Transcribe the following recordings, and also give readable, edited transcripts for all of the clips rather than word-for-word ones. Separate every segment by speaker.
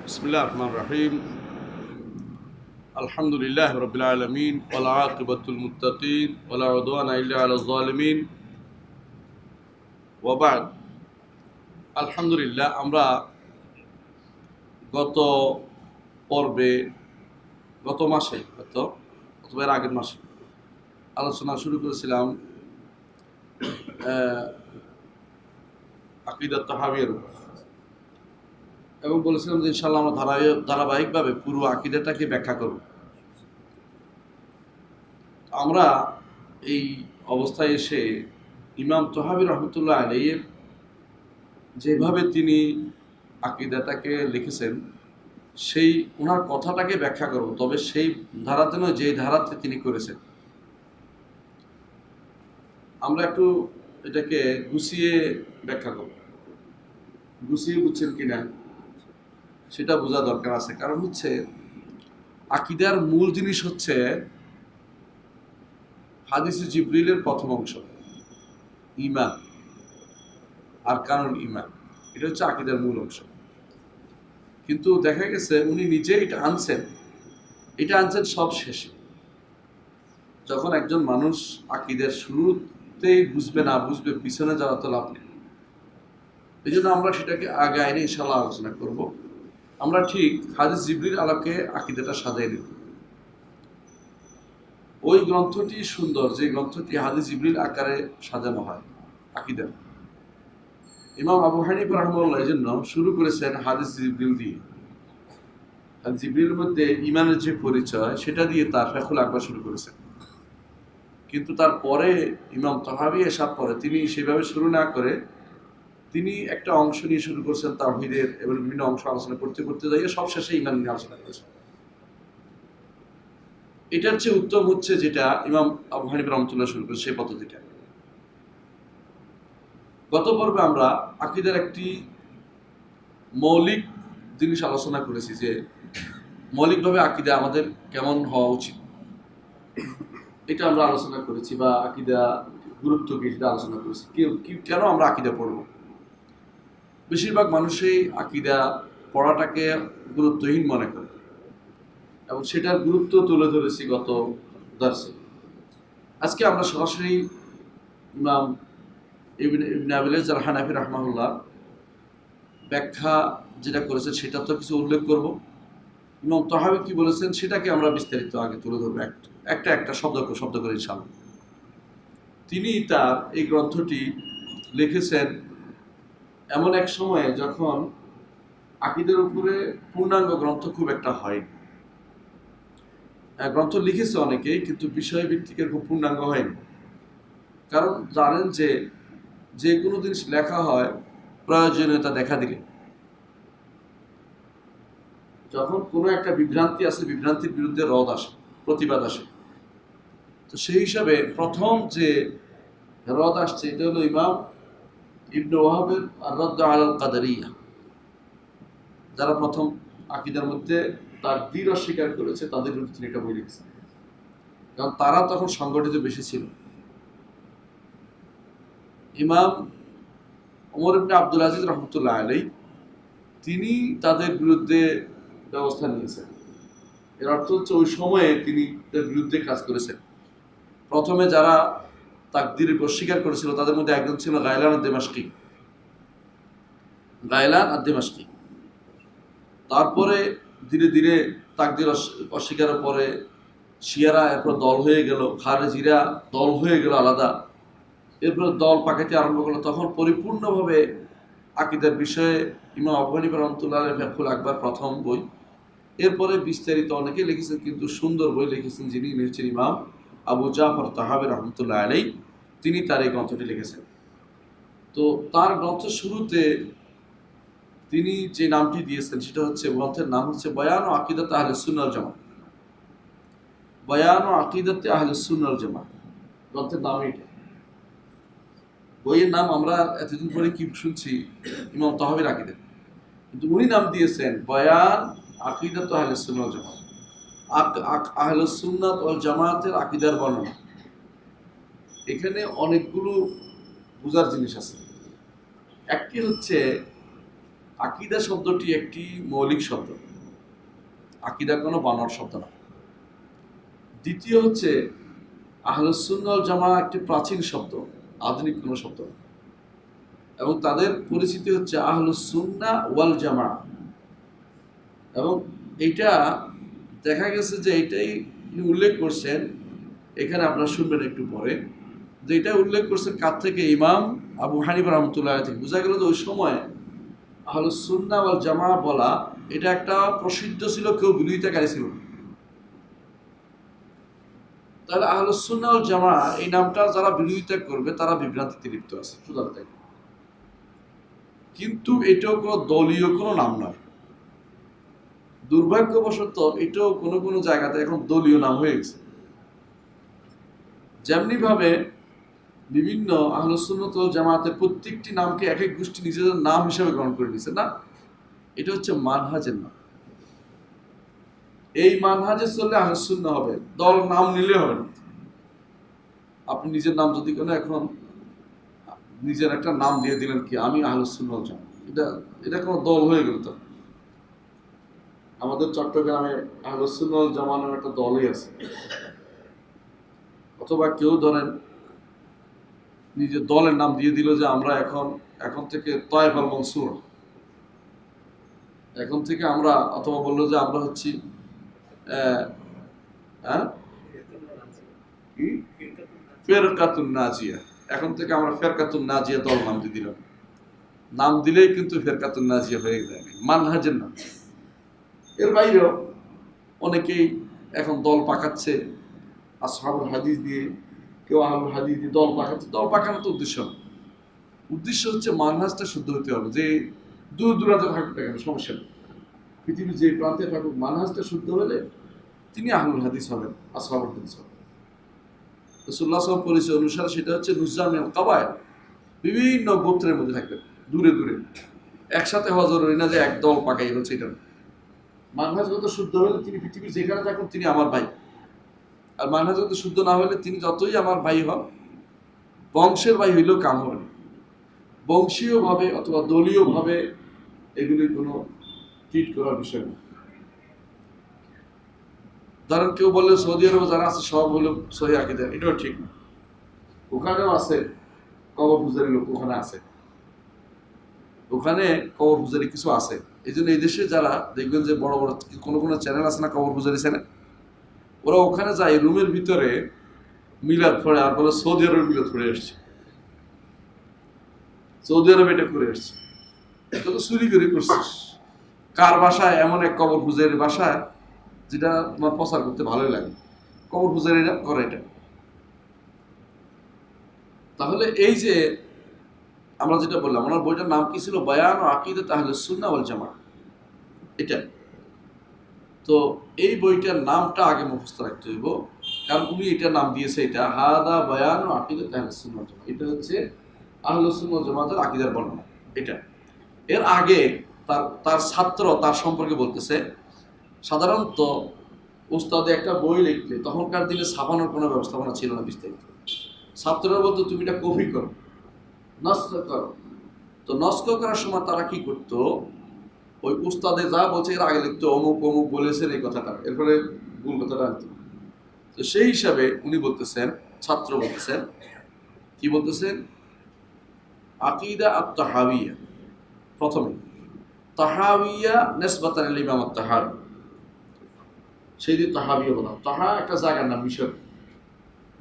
Speaker 1: বিসমিল্লাহির রহমানির রহিম। আলহামদুলিল্লাহি রাব্বিল আলামিন ওয়াল আকিবাতুল মুত্তাকিন ওয়ালা উদওয়ানা ইল্লা আলাল যালিমিন ওয়া বা'দ। আলহামদুলিল্লাহ, আমরা গত পর্বে গত মাসে অথবা এর আগের মাসে আলোচনা শুরু করেছিলাম আকিদাত তাহাবিয়ার উপর, এবং বলেছিলাম যে ইনশাআল্লাহ আমরা ধারাবাহিকভাবে পুরো আকিদাটাকে ব্যাখ্যা করব। আমরা এই অবস্থায় এসে ইমাম তাহাবী রহমতুল্লাহ আলাইহির যেভাবে তিনি আকিদাটাকে লিখেছেন সেই ওনার কথাটাকে ব্যাখ্যা করব, তবে সেই ধারাতে নয় যে ধারাতে তিনি করেছেন। আমরা একটু এটাকে গুছিয়ে ব্যাখ্যা করব, গুছিয়ে বুঝছেন কিনা সেটা বোঝা দরকার আছে। কারণ হচ্ছে আকিদার মূল জিনিস হচ্ছে হাদিসে জিবরিলের প্রথম অংশ ঈমান আর কানুন ঈমান, এটা হচ্ছে আকিদার মূল অংশ। কিন্তু দেখা গেছে উনি নিজে এটা আনছেন সব শেষে। যখন একজন মানুষ আকিদার শুরুতেই বুঝবে পিছনে যাওয়া তো লাভ নেই। এই জন্য আমরা সেটাকে আগে আইনে ইনশাআল্লাহ আলোচনা করব। আমরা ঠিক হাদিস জিবরিল আলোকে আকিদাটা সাজাই নেব। ওই গ্রন্থটি সুন্দর, যে গ্রন্থটি হাদিস জিবরিল আকারে সাজানো হয় আকিদার। ইমাম আবু হানিফা রাহিমাহুল্লাহ এই জন্য শুরু করেছেন হাদিস জিবরিল দিয়ে। হাদিস জিবরিলের মধ্যে ঈমানের যে পরিচয় সেটা দিয়ে তার ফায়খুল আকবার শুরু করেছেন। কিন্তু তারপরে ইমাম তাহাবী এসার পরে তিনি সেভাবে শুরু না করে তিনি একটা অংশ নিয়ে শুরু করছেন তাওহীদের, এবং বিভিন্ন অংশ আলোচনা করতে যাইয়ে সব শেষে ঈমান নিয়ে আলোচনা করেছেন। এটার চেয়ে উত্তম হচ্ছে যেটা ইমাম আবু হানিফা রাহমাতুল্লাহ শুরু করেছেন, সেই পদ্ধতিটা। গত পর্বে আমরা আকীদার একটি মৌলিক জিনিস আলোচনা করেছি, যে মৌলিকভাবে আকীদা আমাদের কেমন হওয়া উচিত, এটা আমরা আলোচনা করেছি, বা আকীদা গুরুত্ব কি সেটা আলোচনা করেছি। কেন আমরা আকীদা পড়ব? বেশিরভাগ মানুষই আকীদা পড়াটাকে গুরুত্বহীন মনে করে, এবং সেটার গুরুত্ব তুলে ধরেছি গত দার্সে। আজকে আমরা সরাসরি ইমাম ইবনে আবিল ইজ আল হানাফি রাহমাহুল্লাহ ব্যাখ্যা যেটা করেছেন সেটা তো কিছু উল্লেখ করব। ইমাম তাহাবী কি বলেছেন সেটাকে আমরা বিস্তারিত আগে তুলে ধরবো, একটা শব্দ করে ইনশাআল্লাহ। তিনি তার এই গ্রন্থটি লিখেছেন এমন এক সময়ে যখন আকীদার উপরে পূর্ণাঙ্গ গ্রন্থ খুব একটা হয়নি। গ্রন্থ লিখেছে অনেকেই, কিন্তু বিষয়ভিত্তিক এরকম পূর্ণাঙ্গ হয়নি। কারণ জানেন যে কোনো জিনিস লেখা হয় প্রয়োজনীয়তা দেখা দিলে। যখন কোনো একটা বিভ্রান্তি আসে, বিভ্রান্তির বিরুদ্ধে রদ আসে, প্রতিবাদ আসে, তো সেই হিসাবে প্রথম যে রদ আসছে এটা হলো ইমাম ইবনে ওয়াহাবের আর-রাদ্দ আলাল কাদারিয়া। যারা প্রথম আকীদার মধ্যে তাকদীর অস্বীকার করেছে তাদের বিরুদ্ধে তিনি একটা বই লিখেছেন, কারণ তারা তখন সংগঠিত বেশি ছিল। ইমাম ওমর ইবনে আব্দুল আজিজ রহমতুল্লাহ আলাইহি তিনি তাদের বিরুদ্ধে ব্যবস্থা নিয়েছেন। এর অর্থ হচ্ছে ওই সময়ে তিনি তার বিরুদ্ধে কাজ করেছেন। প্রথমে যারা তাকদীরকে অস্বীকার করেছিল তাদের মধ্যে একজন ছিল গায়লান আদ-দিমাশকি। তারপরে ধীরে ধীরে তাকদীর অস্বীকারের পরে শিয়ারা এরপর দল হয়ে গেল, খারেজিরা দল হয়ে গেল আলাদা, এরপর দল পাকাতে আরম্ভ করলো। তখন পরিপূর্ণভাবে আকীদার বিষয়ে ইমাম আবু হানিফা রাহমাতুল্লাহ আলাইহির ফায়খুল আকবার প্রথম বই। এরপরে বিস্তারিত অনেকে লিখেছেন, কিন্তু সুন্দর বই লিখেছেন যিনি হচ্ছেন ইমাম আবু জাফর তাহাবী রহমতুল্লাহ আলাইহি। তিনি তার এই গ্রন্থটি লিখেছেন। তো তার গ্রন্থ শুরুতে তিনি যে নামটি দিয়েছেন সেটা হচ্ছে, গ্রন্থের নাম হচ্ছে বয়ান ও আকিদাত আহলে সুন্নাহ ওয়াল জামাত। বয়ান ও আকিদাত আহলে সুন্নাহ ওয়াল জামাত গ্রন্থের নাম এটা। বইয়ের নাম আমরা এতদিন পরে কি শুনছি, ইমাম তাহাবীর আকিদা, কিন্তু উনি নাম দিয়েছেন বয়ান আকিদাত আহলে সুন্নাহ ওয়াল জামাত। আহলে সুন্নাত ওয়াল জামাতের আকিদার বর্ণনা। এখানে অনেকগুলো বোঝার জিনিস আছে। একটি হচ্ছে আকিদা শব্দটি একটি মৌলিক শব্দ, আকিদা কোনো বানোয়াট শব্দ না। দ্বিতীয় হচ্ছে আহলুস সুন্নাহ ওয়াল জামাআহ একটি প্রাচীন শব্দ, আধুনিক কোনো শব্দ না। এবং তাদের পরিচিতি হচ্ছে আহলুস সুন্নাহ ওয়াল জামাআহ। এবং এটা দেখা গেছে যে এটাই উল্লেখ করছেন, এখানে আপনারা শুনবেন একটু পরে, যে এটা উল্লেখ করছেন কার থেকে? ইমাম আবু হানিফা রাহমাতুল্লাহ থেকে। বোঝা গেল যে ওই সময় আহলুস সুন্নাহ ওয়াল জামাআহ বলা এটা একটা প্রসিদ্ধ ছিল, কেউ বিরোধিতাকারী ছিল না। তাহলে আহলুস সুন্নাহ ওয়াল জামাআহ এই নামটা যারা বিরোধিতা করবে তারা বিভ্রান্তিতে লিপ্ত আছে, সুতরাং তাই। কিন্তু এটাও কোনো দলীয় কোনো নাম নয়। দুর্ভাগ্যবশত এটাও কোনো কোনো জায়গাতে এখন দলীয় নাম হয়ে গেছে। যেমনি ভাবে বিভিন্ন আহলুস সুন্নাহ ওয়াল জামাআতের প্রত্যেকটি নামকে এক এক গোষ্ঠী নিজেদের নাম হিসেবে গ্রহণ করে নিয়েছে। না, এটা হচ্ছে মানহাজের নাম। এই মানহাজে চললে আহলুস সুন্নাহ হবে, দল নাম নিলে হবে না। আপনি নিজের নাম যদি কোনো এখন নিজের একটা নাম দিয়ে দিলেন কি আমি আহলুস সুন্নাহ ওয়াল জামাআহ, এটা কোনো দল হয়ে গেল। তো আমাদের চট্টগ্রামে আহলুস সুন্নাহ ওয়াল জামাআহ নামে একটা দলই আছে। অথবা কেউ ধরেন নিজের দলের নাম দিয়ে দিল যে আমরা এখন থেকে তয়েফ আল মনসুর, এখন থেকে আমরা, অথবা বললো যে আমরা হচ্ছি ফেরকাতুন নাজিয়া, এখন থেকে আমরা ফেরকাতুন নাজিয়া দল নাম দিয়ে দিলাম। নাম দিলেই কিন্তু ফেরকাতুন নাজিয়া হয়ে যায়, মানহাজের নাম। এর বাইরেও অনেকেই এখন দল পাকাচ্ছে আসহাবুল হাদিস দিয়ে, কেউ আহলুল হাদিস দিয়ে দল পাকাচ্ছে। দল পাকানো তো উদ্দেশ্য না, উদ্দেশ্য হচ্ছে মানহাজটা শুদ্ধ হতে হবে। যে দূর দূরান্তে থাকুক কেন সমস্যা নেই, পৃথিবীর যে প্রান্তে থাকুক, মানহাজটা শুদ্ধ হলে তিনি আহলুল হাদিস হবেন, আসহাবুল হাদিস হবেন। রাসূলুল্লাহ সাল্লাল্লাহু আলাইহি ওয়াসাল্লাম পরিচয় অনুসারে সেটা হচ্ছে নুজামিল কাবায়েল, বিভিন্ন গোত্রের মধ্যে থাকবেন, দূরে দূরে। একসাথে হওয়া জরুরি না যে এক দল পাকাই হচ্ছে, এটা মানহাজগত শুদ্ধ হলে তিনি পৃথিবীর যেখানে থাকুন তিনি আমার ভাই। আর মানহাজগত শুদ্ধ না হলে তিনি যতই আমার ভাই হন, বংশের ভাই হইলেও কাম হবে না। বংশীয়ভাবে অথবা দলীয়ভাবে এগুলির কোনো ট্রিট করার বিষয় না। ধরেন কেউ বললে সৌদি আরবে যারা আছে সব হলো সহিহ আকীদা, এটাও ঠিক না। ওখানেও আছে কবর পূজারী লোক, ওখানে আছে, ওখানে কবর পূজারী কিছু আছে। এই জন্য এই দেশে যারা দেখবেন যে বড় বড় কোনো কোনো চ্যানেল আছে না কবর পূজারী চ্যানেল, ওরা ওখানে যায় রুমের ভিতরে মিলাদ পড়ে আর বলে সৌদি আরবে মিলাদ পড়ে এসছে, সৌদি আরবে এটা করে এসছে। এটা তো চুরি করে করছিস। কার বাসায়? এমন এক কবর পূজারীর বাসায়, যেটা তোমার প্রচার করতে ভালোই লাগে, কবর পূজারীরা করে এটা। তাহলে এই যে আমরা যেটা বললাম, ওনার বইটার নাম কি ছিল? বায়ান ও আকিদাত আহলুস সুন্নাহ ওয়াল জামাআহ, এটা। তো এই বইটার নামটা আগে মুখস্থ রাখতে হইব, কারণ উনি এটা নাম দিয়েছে, এটা হাদা বায়ান ও আকিদাত আহলুস সুন্নাহ ওয়াল জামাআহ, এটা হচ্ছে আহলুস সুন্নাহ ওয়াল জামাআতের আকীদার বর্ণনা। এটা এর আগে তার ছাত্র তার সম্পর্কে বলতেছে, সাধারণত উস্তাদে একটা বই লিখলে তখনকার দিনে ছাপানোর কোনো ব্যবস্থাপনা ছিল না বিস্তারিত। ছাত্ররা বলতো তুমি এটা কপি করো, নস্ক করো। তো নস্ক করার সময় তারা কি করতো, ওই উস্তাদে যা বলছে এর আগে লিখতো অমুক অমুক বলেছেন এই কথাটা, এরপরে ভুল কথাটা আনতো। তো সেই হিসাবে উনি বলতেছেন, ছাত্র বলতেছেন, কি বলতেছেন? আকিদা আত-তাহাওয়িয়া, প্রথমে তাহাওয়িয়া নিসবাতান ইলা ইমাম আত-তাহাওয়ি, সেই যে তাহাওয়িয়া বলা, তাহা একটা জায়গার নাম,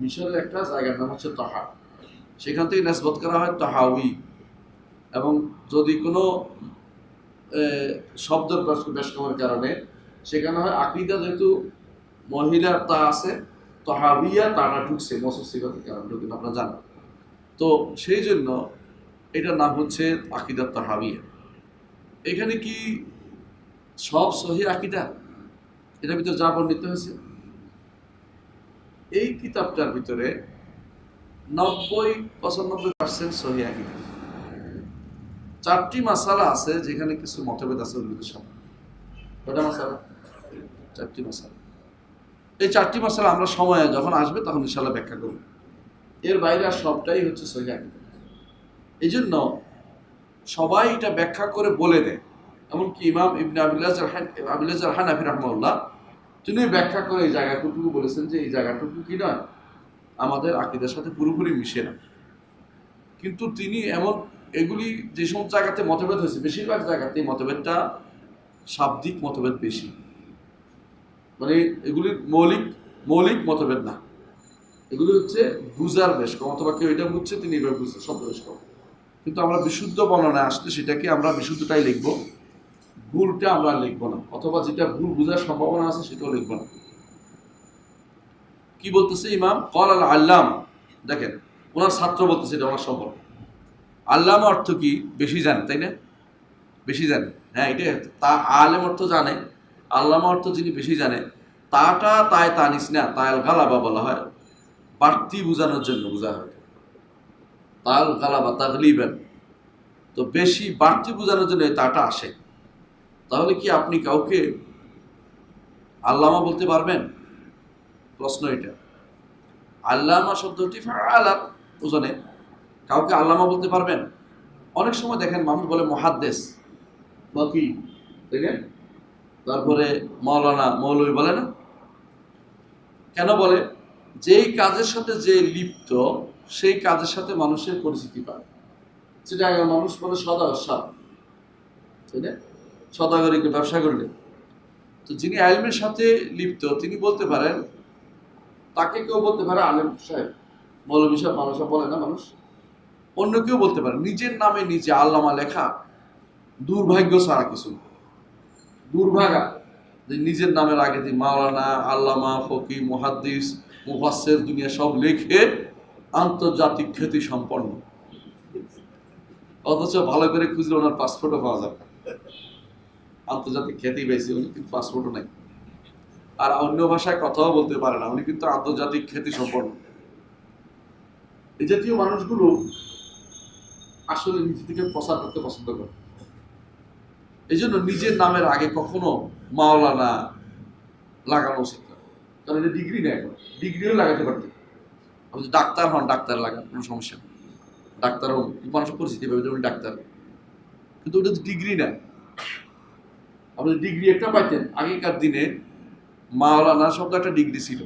Speaker 1: মিশরের একটা জায়গার নাম হচ্ছে তাহা, সেখান থেকে নিসবত করা হয় তাহাওয়ি। এবং যদি কোনো শব্দের বেশকমের কারণে সেখানে হয় আকিদা, যেহেতু মহিলার তা আছে, তাহাওয়িয়া তারা ঢুকছে মসুস সিফাতের কারণে, কিন্তু আপনারা জানেন। তো সেই জন্য এটার নাম হচ্ছে আকিদা তাহাওয়িয়া। এখানে কি সব সহিহ আকিদা এটার ভিতরে যা বর্ণিত হয়েছে? এই কিতাবটার ভিতরে 90-95% সহিহ আকিদা। 4টি মাসালা আছে যেখানে কিছু মতভেদ আছে উল্লেখের সাথে। কয়টা মাসালা? 4টি মাসালা। এই 4টি মাসালা আমরা সময়ে যখন আসবে তখন ইনশাআল্লাহ ব্যাখ্যা করব। এর বাইরে আর সবটাই হচ্ছে সহিহ আকিদা। এই জন্য সবাই এটা ব্যাখ্যা করে বলে দেয়, এমনকি ইমাম ইবনে আবিল্লাহ হানাফি রাহমাহুল্লাহ তিনি ব্যাখ্যা করে এই জায়গাটুকু বলেছেন যে এই জায়গাটুকু কি নয়, আমাদের আকীদার সাথে পুরোপুরি মিশে না। কিন্তু তিনি এমন এগুলি যে সমস্ত জায়গাতে মতভেদ হয়েছে, বেশিরভাগ জায়গাতেই মতভেদটা শাব্দিক মতভেদ বেশি, মানে এগুলির মৌলিক মতভেদ না, এগুলি হচ্ছে বুঝার বেশ কম, অথবা কেউ এটা বুঝছে তিনি এবার বুঝছে শব্দ বেশ কম। কিন্তু আমরা বিশুদ্ধ বর্ণনায় আসলে সেটাকে আমরা বিশুদ্ধটাই লিখব, ভুলটা আমরা লিখবো না, অথবা যেটা ভুল বোঝার সম্ভাবনা আছে সেটাও লিখবো না। কি বলতেছে ইমাম? ক্বাল আল আল্লামা, দেখেন ওনার ছাত্র বলতেছে এটা ওনার সম্পর্কে। আল্লামা অর্থ কি? বেশি জানে, তাই না? বেশি জানে, হ্যাঁ এটাই তা। আলেম অর্থ জানে, আল্লামা অর্থ যিনি বেশি জানে। তাটা তাই তানিস না, তায়াল গালাবা বলা হয়, বাড়তি বোঝানোর জন্য বোঝা হয়। তাল গালাবা তাগলিবেন, তো বেশি বাড়তি বোঝানোর জন্য তাটা আসে। তাহলে কি আপনি কাউকে আল্লামা বলতে পারবেন? প্রশ্ন এটা। আল্লামা শব্দটি ফাআলা ওজনে, কাউকে আল্লামা বলতে পারবেন? অনেক সময় দেখেন মানুষ বলে মুহাদ্দিস বা কি, তাই না? তারপরে মাওলানা, মৌলভী বলে না? কেন বলে? যেই কাজের সাথে যে লিপ্ত সেই কাজের সাথে মানুষের পরিচিতি পায়। সেটা মানুষ বলে সদাগর, তাই না? সদাগরিকে ব্যবসা করলে, তো যিনি আইলমের সাথে লিপ্ত তিনি বলতে পারেন, তাকে কেউ বলতে পারে আলেম সাহেব, মৌলভী সাহেব, মানুষ বলে না মানুষ। অন্য কেউ বলতে পারে। নিজের নামে নিজে আল্লামা লেখা দুর্ভাগ্য ছাড়া কিছু, দুর্ভাগা, যে নিজের নামের আগে দিয়ে মাওলানা, আল্লামা, ফকি, মুহাদ্দিস, মুফাসসির দুনিয়া সব লিখে আন্তর্জাতিক খ্যাতি সম্পন্ন, অথচ ভালো করে খুঁজলে ওনার পাসপোর্টও পাওয়া যাবে। আন্তর্জাতিক খ্যাতি পেয়েছে উনি, কিন্তু পাসপোর্টও নাই, আর অন্য ভাষায় কথাও বলতে পারে না, উনি কিন্তু আন্তর্জাতিক খ্যাতি সম্পন্ন। এই জাতীয় মানুষগুলো আসলে নিজে থেকে প্রচার করতে পছন্দ করে। এই জন্য নিজের নামের আগে কখনো মাওলানা লাগানো উচিত না, কারণ এটা ডিগ্রি নেই। এখন ডিগ্রিও লাগাতে পারতেন, আপনি ডাক্তার হন, ডাক্তার লাগান, কোনো সমস্যা নেই। ডাক্তারও মানুষের পরিচিতি পাবে উনি ডাক্তার, কিন্তু ওটা তো ডিগ্রি না। আপনি ডিগ্রি একটা পাইতেন আগেকার দিনে, মাওলানা শব্দ একটা ডিগ্রি ছিল।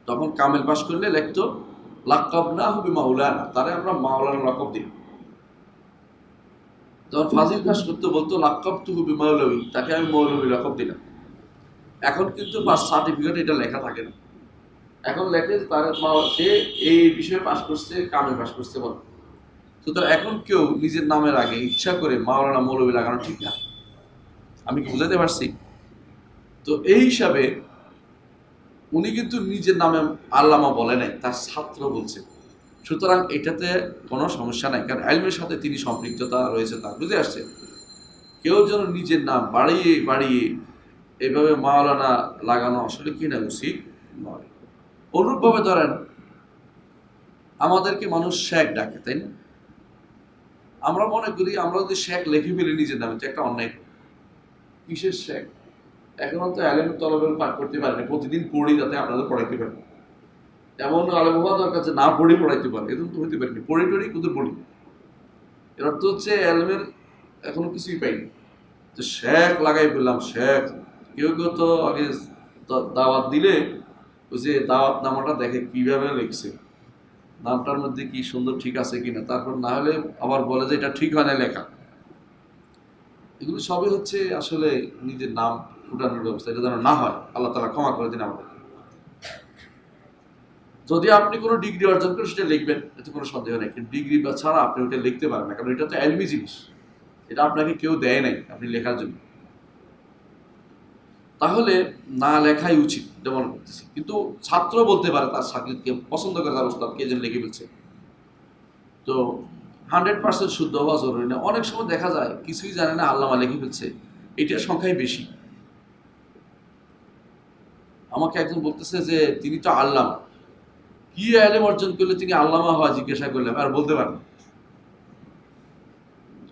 Speaker 1: তখন কামেল পাশ করলে লিখতো লাকাব না হবে মাওলানা, তারে আমরা মাওলানা লাকাব দিই। যখন ফাজিল পাশ করতে বলতো লাকাব তু হবে মৌলভী, তাকে আমি মৌলভী লাকাব দিলাম। এখন কিন্তু বাস সার্টিফিকেট এটা লেখা থাকে না, এখন লেখে তার সে এই বিষয়ে পাশ করছে, কামে পাশ করছে বল। সুতরাং এখন কেউ নিজের নামের আগে ইচ্ছা করে মাওলানা, মৌলভী লাগানো ঠিক না। আমি কি বুঝাতে পারছি? তো এই হিসাবে উনি কিন্তু নিজের নামে আল্লামা বলে নাই, তার ছাত্র বলছে। সুতরাং এটাতে কোনো সমস্যা নাই, কারণ ইলমের সাথে তিনি সম্পৃক্ততা রয়েছে তার, বুঝে আসছে। কেউ যেন নিজের নাম বাড়িয়ে বাড়িয়ে এভাবে মাওলানা লাগানো আসলে কি না উচিত নয়। অনুরূপভাবে ধরেন আমাদেরকে মানুষ শেখ ডাকে, তাই না? আমরা মনে করি আমরা যদি শেখ লিখে ফেলি নিজের নামে, তো একটা অন্যায়। কিসের শেখ? এখনো তো আলেম তলবের পাঠ করতে পারেনি, প্রতিদিন পড়ি যাতে আপনাদের পড়াইতে পারেন। এমন আলেম হওয়া দরকার যে না পড়ে পড়াইতে পারে, এরকম তো হইতে পারেনি। পড়ি টড়ি কিন্তু পড়ি, এর অর্থ হচ্ছে আলেমের এখনো কিছুই পাইনি, তো শেখ লাগাই ফেললাম শেখ। কেউ কেউ তো আগে দাওয়াত দিলে ওই যে দাওয়াত নামাটা দেখে কিভাবে লিখছে, নামটার মধ্যে কি সুন্দর ঠিক আছে কিনা, তারপর না হলে আবার বলে যে এটা ঠিক হয় না লেখা। এগুলো সবই হচ্ছে আসলে নিজের নাম ফুটানোর ব্যবস্থা, এটা যেন না হয়। আল্লাহ তাআলা ক্ষমা করে দিন আমাদের। যদি আপনি কোনো ডিগ্রি অর্জন করেন সেটা লিখবেন, এতে কোনো সন্দেহ নেই, কিন্তু ডিগ্রি বা ছাড়া আপনি ওটা লিখতে পারেন না, কারণ এটা তো এলমি জিনিস, এটা আপনাকে কেউ দেয় নাই আপনি লেখার জন্য। তাহলে না লেখাই উচিত এটা মনে করতেছি। কিন্তু ছাত্র বলতে পারে তার ছাত্রীকে পছন্দ করে তার ওস্তাদকে যেন লিখে ফেলছে, তো 100% শুদ্ধ হওয়া জরুরি না। অনেক সময় দেখা যায় কিছুই জানে না আল্লামা লিখে ফেলছে, এটার সংখ্যাই বেশি। আমাকে একজন বলতেছে যে তিনি তো আল্লামা, কি ইলম অর্জন করলে তিনি আল্লামা হওয়া, জিজ্ঞাসা করলাম, আর বলতে পারেন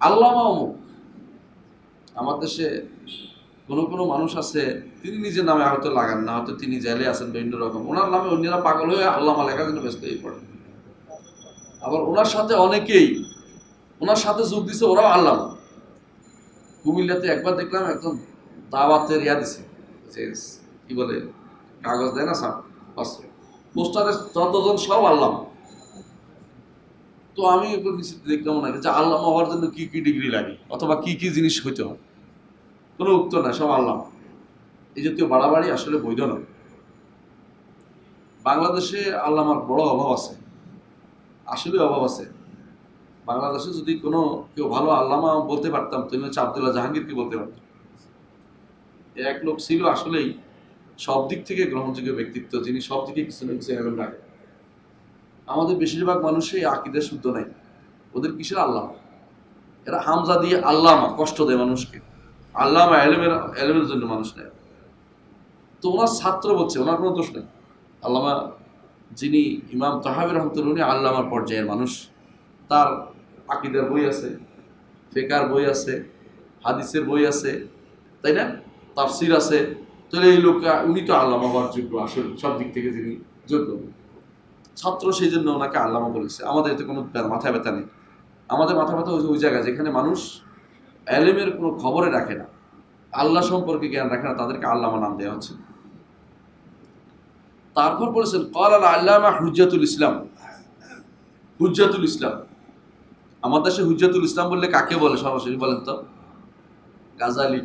Speaker 1: আল্লামা অমুক। আমার দেশে কোনো মানুষ আছে তিনি নিজের নামে হয়তো লাগান না, হয়তো তিনি জেলে আছেন বিভিন্ন রকম, ওনার নামে অন্যরা পাগল হয়ে আল্লামা লেখার জন্য ব্যস্ত হয়ে পড়ে। আবার ওনার সাথে অনেকেই ওনার সাথে যোগ দিছে ওরাও আল্লামা। কুমিল্লাতে একবার দেখলাম একদম দাওয়াতের ইয়া দিছে, কি বলে কাগজ দেয় না সাপ, পোস্টারে যতজন সব আল্লামা। তো আমি একটু নিশ্চিত দেখলাম ওনাকে যে আল্লামা হওয়ার জন্য কি কি ডিগ্রি লাগে অথবা কি কি জিনিস হইতে হয়, কোনো উত্তর নাই, সব আল্লামা। এই জাতীয় বাড়াবাড়ি আসলে বৈধ নয়। বাংলাদেশে আল্লামার বড় অভাব আছে, আসলে অভাব আছে। বাংলাদেশে যদি কোনো কেউ ভালো আল্লামা বলতে পারতাম তুমি হচ্ছে আব্দুল্লাহ জাহাঙ্গীরকে বলতে পারতাম। এক লোক ছিল আসলেই সব দিক থেকে গ্রহণযোগ্য ব্যক্তিত্ব, যিনি সব দিকে কিছু না কিছু এলেম রাখেন। আমাদের বেশিরভাগ মানুষই আকিদা শুদ্ধ নাই, ওদের কিসের আল্লামা, এরা হামজা দিয়ে আল্লামা, কষ্ট দেয় মানুষকে। আল্লামা এলেমের জন্য মানুষ নেয়। তো ওনার ছাত্র বলছে, ওনার কোনো দোষ নেই। আল্লামা যিনি ইমাম তাহাবী রহমতুল্লাহ, উনি আল্লামার পর্যায়ের মানুষ। তার আকিদার বই আছে, ফিকহের বই আছে, হাদিসের বই আছে, তাই না, তাফসির আছে। তাহলে এই লোক, উনি তো আল্লামা হওয়ার যোগ্য, আসলে সব দিক থেকে যিনি যোগ্য। ছাত্র সেই জন্য ওনাকে আল্লামা বলেছে। আমাদের এতে কোনো মাথা ব্যথা নেই। আমাদের মাথা ব্যথা ওই জায়গায় যেখানে মানুষ এলেমের কোনো খবরে রাখে না, আল্লাহ সম্পর্কে জ্ঞান রাখে না, তাদেরকে আল্লামা নাম দেওয়া হচ্ছে। তারপর বলেছেন ক্বাল আল আল্লামা হুজ্জাতুল ইসলাম। হুজ্জাতুল ইসলাম, আমার দেশে হুজ্জাতুল ইসলাম বললে কাকে বলে সরাসরি বলেন তো? গাজালি,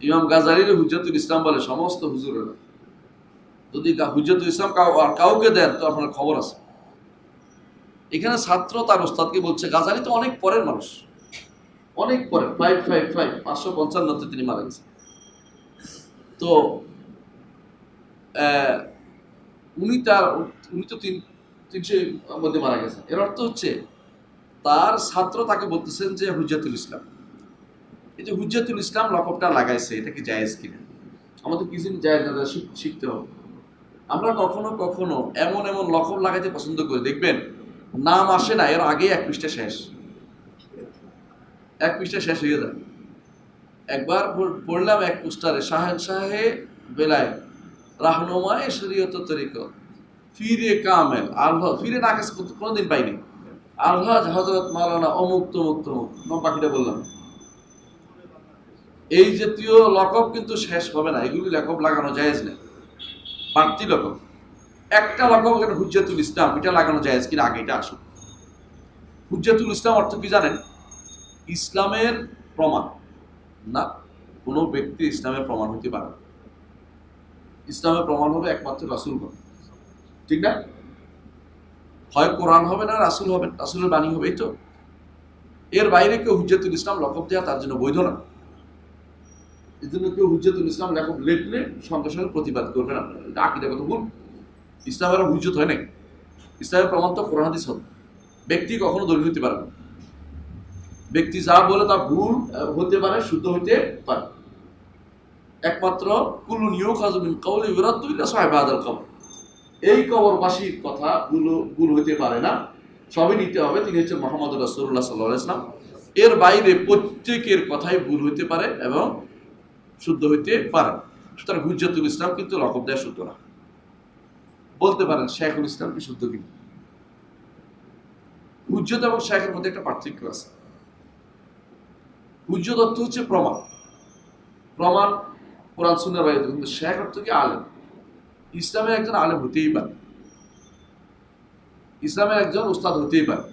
Speaker 1: ইমাম গাজালির হুজ্জাতুল ইসলাম বলে সমস্ত হুজুরেরা। যদি হুজ্জাতুল ইসলাম কাউকে দেন তো আপনার খবর আছে। এখানে ছাত্র তার ওস্তাদকে বলছে, গাজালি তো অনেক পরের মানুষ, অনেক পরে, 555 তিনি মারা গেছেন। তো উনি তো 300 মধ্যে মারা গেছেন। এর অর্থ হচ্ছে তার ছাত্র তাকে বলতেছেন যে হুজ্জাতুল ইসলাম। এই যে হুজ্জাতুল ইসলাম লকবটা লাগাইছে, এটা কি জায়েজ কিনা? আমাদের কিছু জায়েজ না শিখতে হবে। আমরা কখনো কখনো এমন এমন লকব লাগাইতে পছন্দ করি, দেখবেন নাম আসে না, এর আগে এক পৃষ্ঠা শেষ হয়ে যায়। একবার পড়লাম এক পোস্টারে, শাহে বেলায় রাহনুমায়ে শরীয়ত তরিকত ফিরে কামেল আল্লাহ, ফিরে না কাছে কোনোদিন পাইনি, আল্লাহ হযরত মাওলানা অমুক তমুক তমুক, বাকিটা বললাম। এই জাতীয় লকব কিন্তু শেষ হবে না, এগুলি লকব লাগানো জায়েজ নেই, বাড়তি লকব। একটা লকব হুজ্জাতুল ইসলাম, এটা লাগানো জায়েজ কিনা আগে এটা আসুন। হুজ্জাতুল ইসলাম অর্থ কি জানেন? ইসলামের প্রমাণ। না, কোনো ব্যক্তি ইসলামের প্রমাণ হতে পারে না। ইসলামের প্রমাণ হবে একমাত্র রাসূলগণ, ঠিক না? হয় কোরআন হবে না রাসূল হবে, রাসূলের বাণী হবে, এই তো। এর বাইরে কেউ হুজ্জাতুল ইসলাম লকব দেওয়া তার জন্য বৈধ না। এই জন্য কেউ হুজ্জাতুল ইসলাম লকব লেখলে সঙ্গে সঙ্গে প্রতিবাদ করবে না, এটা আকীদাগত ভুল। ইসলামের হুজ্জত হয় নাই, ইসলামের প্রমাণ তো কোরআন হাদিস হবে। ব্যক্তি কখনো দলিল হতে পারে না। ব্যক্তি যা বলে তা ভুল হতে পারে, শুদ্ধ হতে পারে। একমাত্র কুল্লুন ইউখাযু মিন কাওলি ইউরাদ্দু ইলা সাহিবি হাযাল কবর, এই কবরবাসীর কথা ভুল হতে পারে না, সবই নিতে হবে, তিনি হচ্ছেন মুহাম্মদুর রাসূলুল্লাহ সাল্লাল্লাহু আলাইহি ওয়াসাল্লাম। এর বাইরে প্রত্যেকের কথাই ভুল হতে পারে এবং শুদ্ধ হইতে পারে। সুতরাং হুজ্জাতুল ইসলাম কিন্তু লকব দেওয়া শুদ্ধ না। বলতে পারেন শাইখুল ইসলাম কি শুদ্ধ কিনা? হুজ্জত এবং শাইখের মধ্যে একটা পার্থক্য আছে। হুজ্জত অর্থ হচ্ছে প্রমাণ, প্রমাণ কোরআন সুন্নাহর বাইরে, কিন্তু শাইখ অর্থ কি আলেম। ইসলামের একজন আলেম হতেই পারে, ইসলামের একজন উস্তাদ হতেই পারে,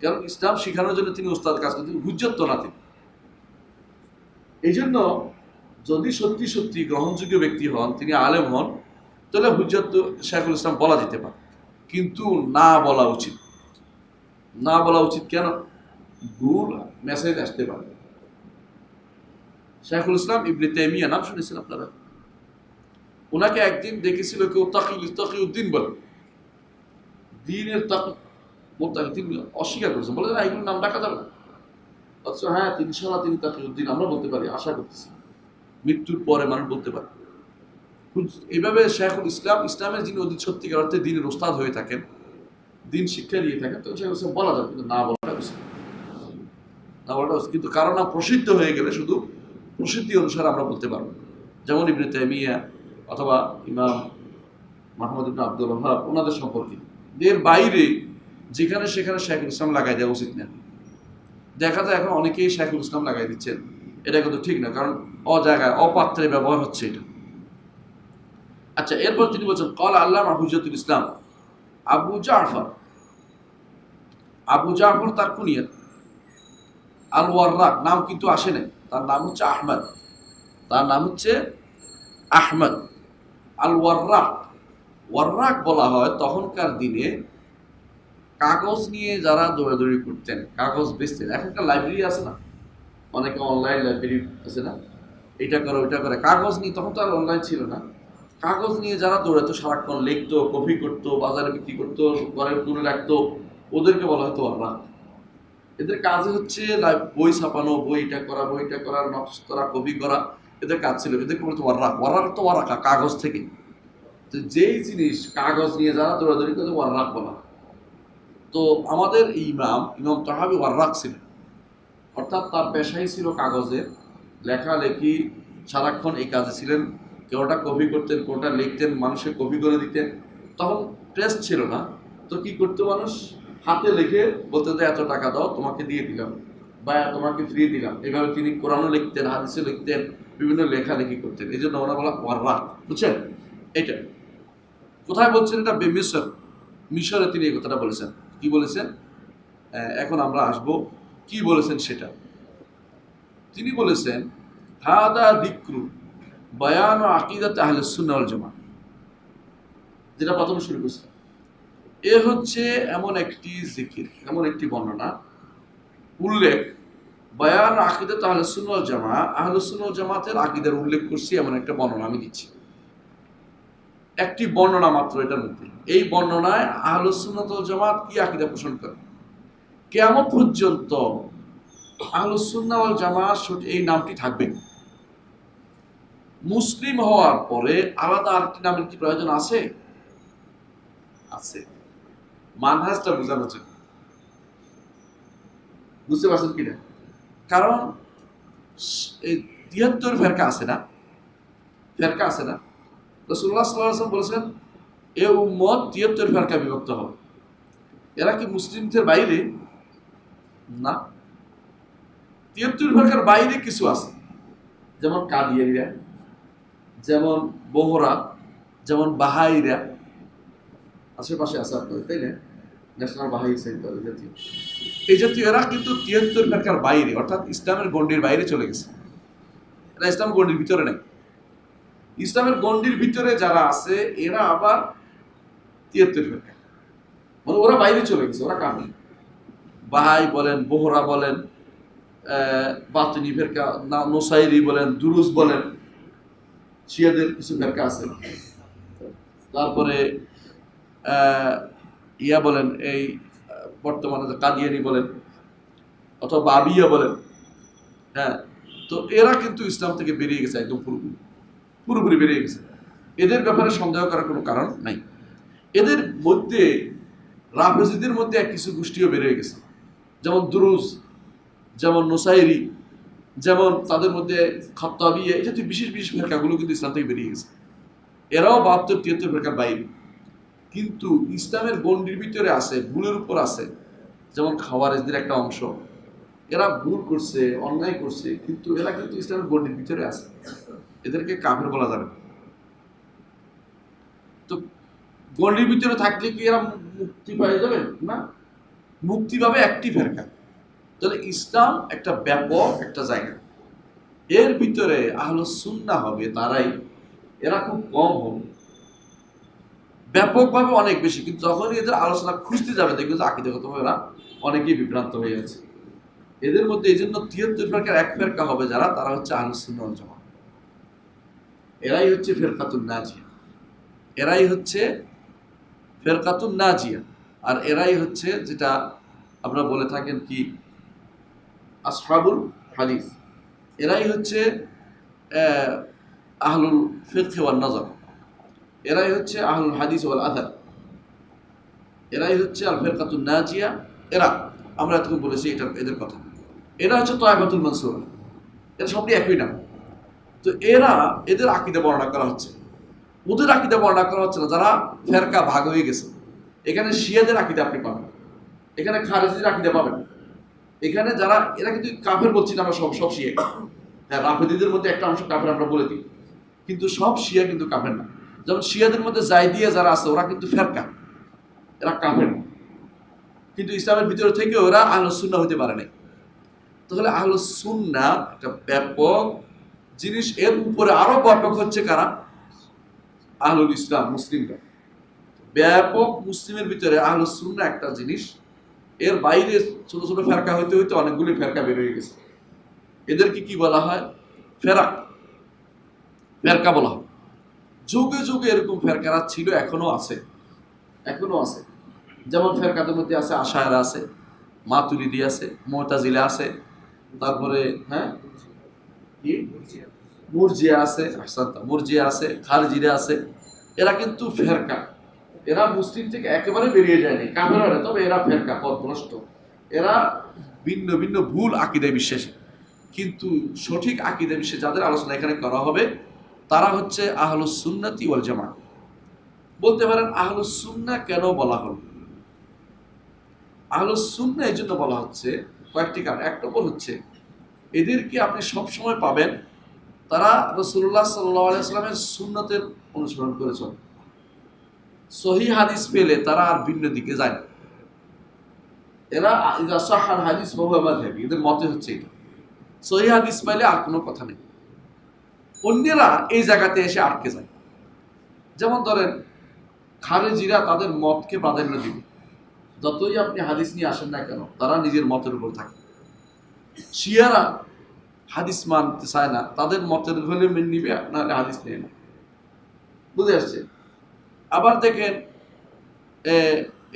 Speaker 1: কারণ ইসলাম শেখানোর জন্য তিনি উস্তাদ কাজ করতেন, হুজ্জত তো না তিনি। এই জন্য যদি সত্যি সত্যি গ্রহণযোগ্য ব্যক্তি হন, তিনি আলেম হন, তাহলে হুজ্জত শাইখুল ইসলাম বলা যেতে পারে, কিন্তু না বলা উচিত। না বলা উচিত কেন? ভুল মেসেজ আসতে পারে। শাইখুল ইসলাম ইবনে তাইমিয়া নাম শুনেছেন আপনারা? ওনাকে একদিন দেখেছিল কেউ তাকিউদ্দিন বলে, দ্বীনের তাকি, তিনি অস্বীকার করেছেন, বলে না এগুলোর নাম ডাকা যাবে না। অথচ হ্যাঁ, তিনি তাকিউদ্দিন আমরা বলতে পারি, আশা করতেছি মৃত্যুর পরে মানুষ বলতে পারে। এইভাবে শাইখুল ইসলাম, ইসলামের যিনি অধিক সত্যিকার অর্থে দ্বীনের ওস্তাদ হয়ে থাকেন, দিন শিক্ষা দিয়ে থাকেন, তো শাইখুল ইসলাম বলা যাবে, কিন্তু না বলাটা উচিত, না বলাটা উচিত। কিন্তু কারণ না প্রসিদ্ধ হয়ে গেলে শুধু প্রসিদ্ধি অনুসারে আমরা বলতে পারবো, যেমন ইবনে তাইমিয়া অথবা ইমাম মুহাম্মদ ইবনে আব্দুল ওয়াহ্হাব, ওনাদের সম্পর্কে। এর বাইরে যেখানে সেখানে শেখুল ইসলাম লাগাই দেওয়া উচিত না। দেখা যায় এখন অনেকেই শেখুল ইসলাম লাগাই দিচ্ছেন, এটা কিন্তু ঠিক না, কারণ অজায়গায় অপাত্রে ব্যবহার হচ্ছে এটা। আচ্ছা, এরপর তিনি বলছেন ক্বালা আল্লামা হুজ্জাতুল ইসলাম আবু জাফর, আবু জাফর তার কুনিয়াত, আল ওয়াররাক নাম কিন্তু আসে নাই, তার নাম হচ্ছে আহমদ, তার নাম হচ্ছে আহমদ আল ওয়াররাক। ওয়াররাক বলা হয় তখনকার দিনে কাগজ নিয়ে যারা দৌড়াদৌড়ি করতেন, কাগজ বেচতেন। এখনকার লাইব্রেরি আছে না, অনেকে অনলাইন লাইব্রেরি আছে না, এটা করে ওইটা করে, কাগজ নিয়ে, তখন তো আর অনলাইন ছিল না, কাগজ নিয়ে যারা দৌড়াতো, সারাক্ষণ লিখতো, কপি করতো, বাজারে বিক্রি করতো, ঘরে তুলে রাখতো, ওদেরকে বলা হতো ওয়াররাক। এদের কাজে হচ্ছে বই ছাপানো, বইটা করা, বইটা করা, নকশ করা, কপি করা, এদের কাজ ছিল। এদেরকে বলতো ওয়াররাক। ওয়াররাক তো ওয়ারাকা, কাগজ থেকে। তো যেই জিনিস কাগজ নিয়ে যারা দৌড়াদৌড়ি করতো ওয়াররাক বলা। তো আমাদের ইমাম তাহাবি ওয়াররাক ছিলেন, অর্থাৎ তার পেশাই ছিল কাগজের লেখালেখি, সারাক্ষণ এই কাজে ছিলেন। কেউটা কপি করতেন, কেউটা লিখতেন, মানুষের কপি করে দিতেন। তখন প্রেস ছিল না, তো কি করতো মানুষ, হাতে লিখে বলতে যে এত টাকা দাও, তোমাকে দিয়ে দিলাম, বা তোমাকে ফ্রি দিলাম। এইভাবে তিনি কোরআনও লিখতেন, হাদিসে লিখতেন, বিভিন্ন লেখালেখি করতেন। এই জন্য ওরা বলা ওয়াররাক, বুঝছেন? এটা কোথায় বলছেন? এটা মিশর, মিশরে তিনি এই কথাটা বলেছেন। কি বলেছেন? এখন আমরা আসব কি বলেছেন সেটা। তিনি বলেছেন হাদা যিকরু বায়ান আকিদাত আহলে সুন্নাহ ওয়াল জামাআহ, যেটা প্রথমে শুরু করছে। এ হচ্ছে এমন একটি জিকির, এমন একটি বর্ণনা, উল্লেখ, বায়ান আকিদাত আহলে সুন্নাহ ওয়াল জামাআহ, আহলে সুন্নাহ ওয়াল জামাতের আকীদার উল্লেখ করছি, এমন একটা বর্ণনা আমি দিচ্ছি। একটি বর্ণনা মাত্র এটার মধ্যে। এই বর্ণনায় আহলে সুন্নাত ওয়াল জামাত কি আকীদা পোষণ করে, কিয়ামত পর্যন্ত আহলে সুন্নাহ ওয়াল জামাত এই নামটি থাকবে। মুসলিম হওয়ার পরে আলাদা আরেকটি নামের কি প্রয়োজন আছে? আছে। মানহাজটা বোঝানোর জন্য, বুঝতে পারছেন কিনা? কারণ এই ৭৩ ফেরকা আছে না, ফেরকা আছে না, রাসূলুল্লাহ সাল্লাল্লাহু আলাইহি ওয়াসাল্লাম বলেছেন এ উম্মত ৭৩ ফেরকা বিভক্ত হবে। এরা কি মুসলিমদের বাইরে? না, ৭৩ ফেরকার বাইরে কিছু আছে, যেমন কাদিয়ানীরা, যেমন বোহরা, যেমন বাহাইরা, আশেপাশে আছে আপনাদের, তাই না? ন্যাশনাল বাহাই সেন্টার জাতীয়, এই জাতীয় এরা কিন্তু ৭৩ ফেরকার বাইরে, অর্থাৎ ইসলামের গণ্ডির বাইরে চলে গেছে। এরা ইসলাম গণ্ডির ভিতরে নেই। ইসলামের গণ্ডির ভিতরে যারা আছে এরা আবার ৭৩ ফেরকা, মানে ওরা বাইরে চলে গেছে, ওরা কাফির। বাহাই বলেন, বোহরা বলেন, বাতিনি ফেরকা, নোসাইরি বলেন, দুরুজ বলেন, শিয়াদের কিছু ফেরকা আছে, তারপরে ইয়া বলেন, এই বর্তমানে কাদিয়ানি বলেন, অথবা বাবিয়া বলেন। হ্যাঁ, তো এরা কিন্তু ইসলাম থেকে বেরিয়ে গেছে, একদম পুরোপুরি বেরিয়ে গেছে। এদের ব্যাপারে সন্দেহ করার কোনো কারণ নাই। এদের মধ্যে রাফেজিদের মধ্যে কিছু গোষ্ঠীও বেরিয়ে গেছে, যেমন দুরুজ, যেমন নোসাইরি, যেমন তাদের মধ্যে খাত্তাবিয়া, এই জাতীয় বিশেষ বিশেষ ফেরকাগুলো কিন্তু ইসলাম থেকে বেরিয়ে গেছে। এরাও ৭২-৭৩ ফেরকার বাইরে, কিন্তু ইসলামের গণ্ডির ভিতরে আছে, ভুলের উপর আছে। যেমন খাওয়ারিজদের একটা অংশ, এরা ভুল করছে, অন্যায় করছে, কিন্তু এরা কিন্তু ইসলামের গণ্ডির ভিতরে আছে, এদেরকে কাফের বলা যাবে না। তো গণ্ডির ভিতরে থাকলে কি এরা মুক্তি পাওয়া যাবে না? মুক্তি পাবে একটি ফেরকা। তাহলে ইসলাম একটা ব্যাপক একটা জায়গা, এর ভিতরে আহলে সুন্নাহ হবে তারাই, এরা খুব কম হবে, ব্যাপকভাবে অনেক বেশি। কিন্তু যখনই এদের আলোচনা খুঁজতে যাবে দেখবে যে আকীদাগতভাবে এরা অনেকেই বিভ্রান্ত হয়ে আছে। এদের মধ্যে এই জন্য ৭৩ ফেরকার এক ফেরকা হবে যারা, তারা হচ্ছে আহলে সুন্নাহ ওয়াল জামাত। এরাই হচ্ছে ফেরকাতুন নাজিয়া, এরাই হচ্ছে ফেরকাতুন নাজিয়া। আর এরাই হচ্ছে যেটা আপনারা বলে থাকেন কি আসহাবুল হাদিস, এরাই হচ্ছে আহলুল ফিকহ ওয়ান নজর, এরাই হচ্ছে আহলুল হাদিস ওয়াল আথার, এরাই হচ্ছে আল ফিরকাতুন নাজিয়া। এরা আমরা এতক্ষণ বলেছি এটা, এদের কথা। এরা হচ্ছে তায়েফাতুল মানসুরা, এরা সবটি একই নাম। তো এদের আকীদা বর্ণনা করা হচ্ছে, ওদের আকীদা বর্ণনা করা হচ্ছে না, যারা ফেরকা ভাগ হয়ে গেছে। এখানে শিয়াদের আকীদা আপনি পাবেন, এখানে খারেজির আকীদা পাবেন। এখানে যারা এরা কিন্তু কাফের বলছি না আমরা, সব শিয়া। হ্যাঁ, রাফেদীদের মধ্যে একটা অংশ কাফের আমরা বলে দিই, কিন্তু সব শিয়া কিন্তু কাফের না। যেমন শিয়াদের মধ্যে জাইদিয়া যারা আছে ওরা কিন্তু ফেরকা, এরা কাফের না, কিন্তু ইসলামের ভিতরে থেকে ওরা আহলুস সুন্নাহ হতে পারে নাই। তাহলে আহলুস সুন্নাহ একটা ব্যাপক জিনিস, এর উপরে আরো ব্যাপক হচ্ছে কারা? আহলুল ইসলাম, মুসলিমরা। ব্যাপক মুসলিমের ভিতরে আহলুস সুন্নাহ একটা জিনিস, এর বাইরে ছোট ছোট ফেরকা হইতে হইতে অনেকগুলি ফেরকা বের হয়ে গেছে। এদেরকে কি বলা হয়? ফেরকা বলা হয়। যুগে যুগে এরকম ফেরকারা ছিল, এখনো আছে। যেমন ফেরকাদের মধ্যে আছে আশায়রা আছে, মাতুরিদি আছে, মুতাজিলা আছে, তারপরে মুরজিয়া আছে, খারজিরা আছে। এরা কিন্তু ফেরকা, এরা মুসলিম থেকে একেবারে বেরিয়ে যায়নি, কাফের হয় না, তবে এরা ফেরকা, পথভ্রষ্ট। এরা ভিন্ন ভিন্ন ভুল আকীদায় বিশ্বাসী, কিন্তু সঠিক আকীদায় বিশ্বাসী যাদের আলোচনা এখানে করা হবে তারা হচ্ছে আহলুস সুন্নাতি ওয়াল জামাত। বলতে পারেন আহলুস সুন্নাহ কেন বলা হল? আহলুস সুন্নাহ এই জন্য বলা হচ্ছে কয়েকটি কারণ। এক নম্বর হচ্ছে এদেরকে আপনি সবসময় পাবেন তারা রাসূলুল্লাহ সাল্লাল্লাহু আলাইহি ওয়াসাল্লামের সুন্নতের অনুসরণ করে চলে। সহিহ হাদিস পেলে তারা আর ভিন্ন দিকে যায় না। এরা ইযা সাহাল হাদিস ফাহুয়া মাযহাবি, এদের মতে হচ্ছে এটা। সহিহ হাদিস পাইলে আর কোনো কথা নেই। অন্যরা এই জায়গাতে এসে আটকে যায়। যেমন ধরেন খারেজিরা তাদের মতকে প্রাধান্য দিবে, যতই আপনি হাদিস নিয়ে আসেন না কেন তারা নিজের মতের উপর থাকে। শিয়ারা হাদিস মানতে চায় না, তাদের মতের হলে মেনে নিবে, নাহলে হাদিস নেয় না। বুঝে আসছে? আবার দেখেন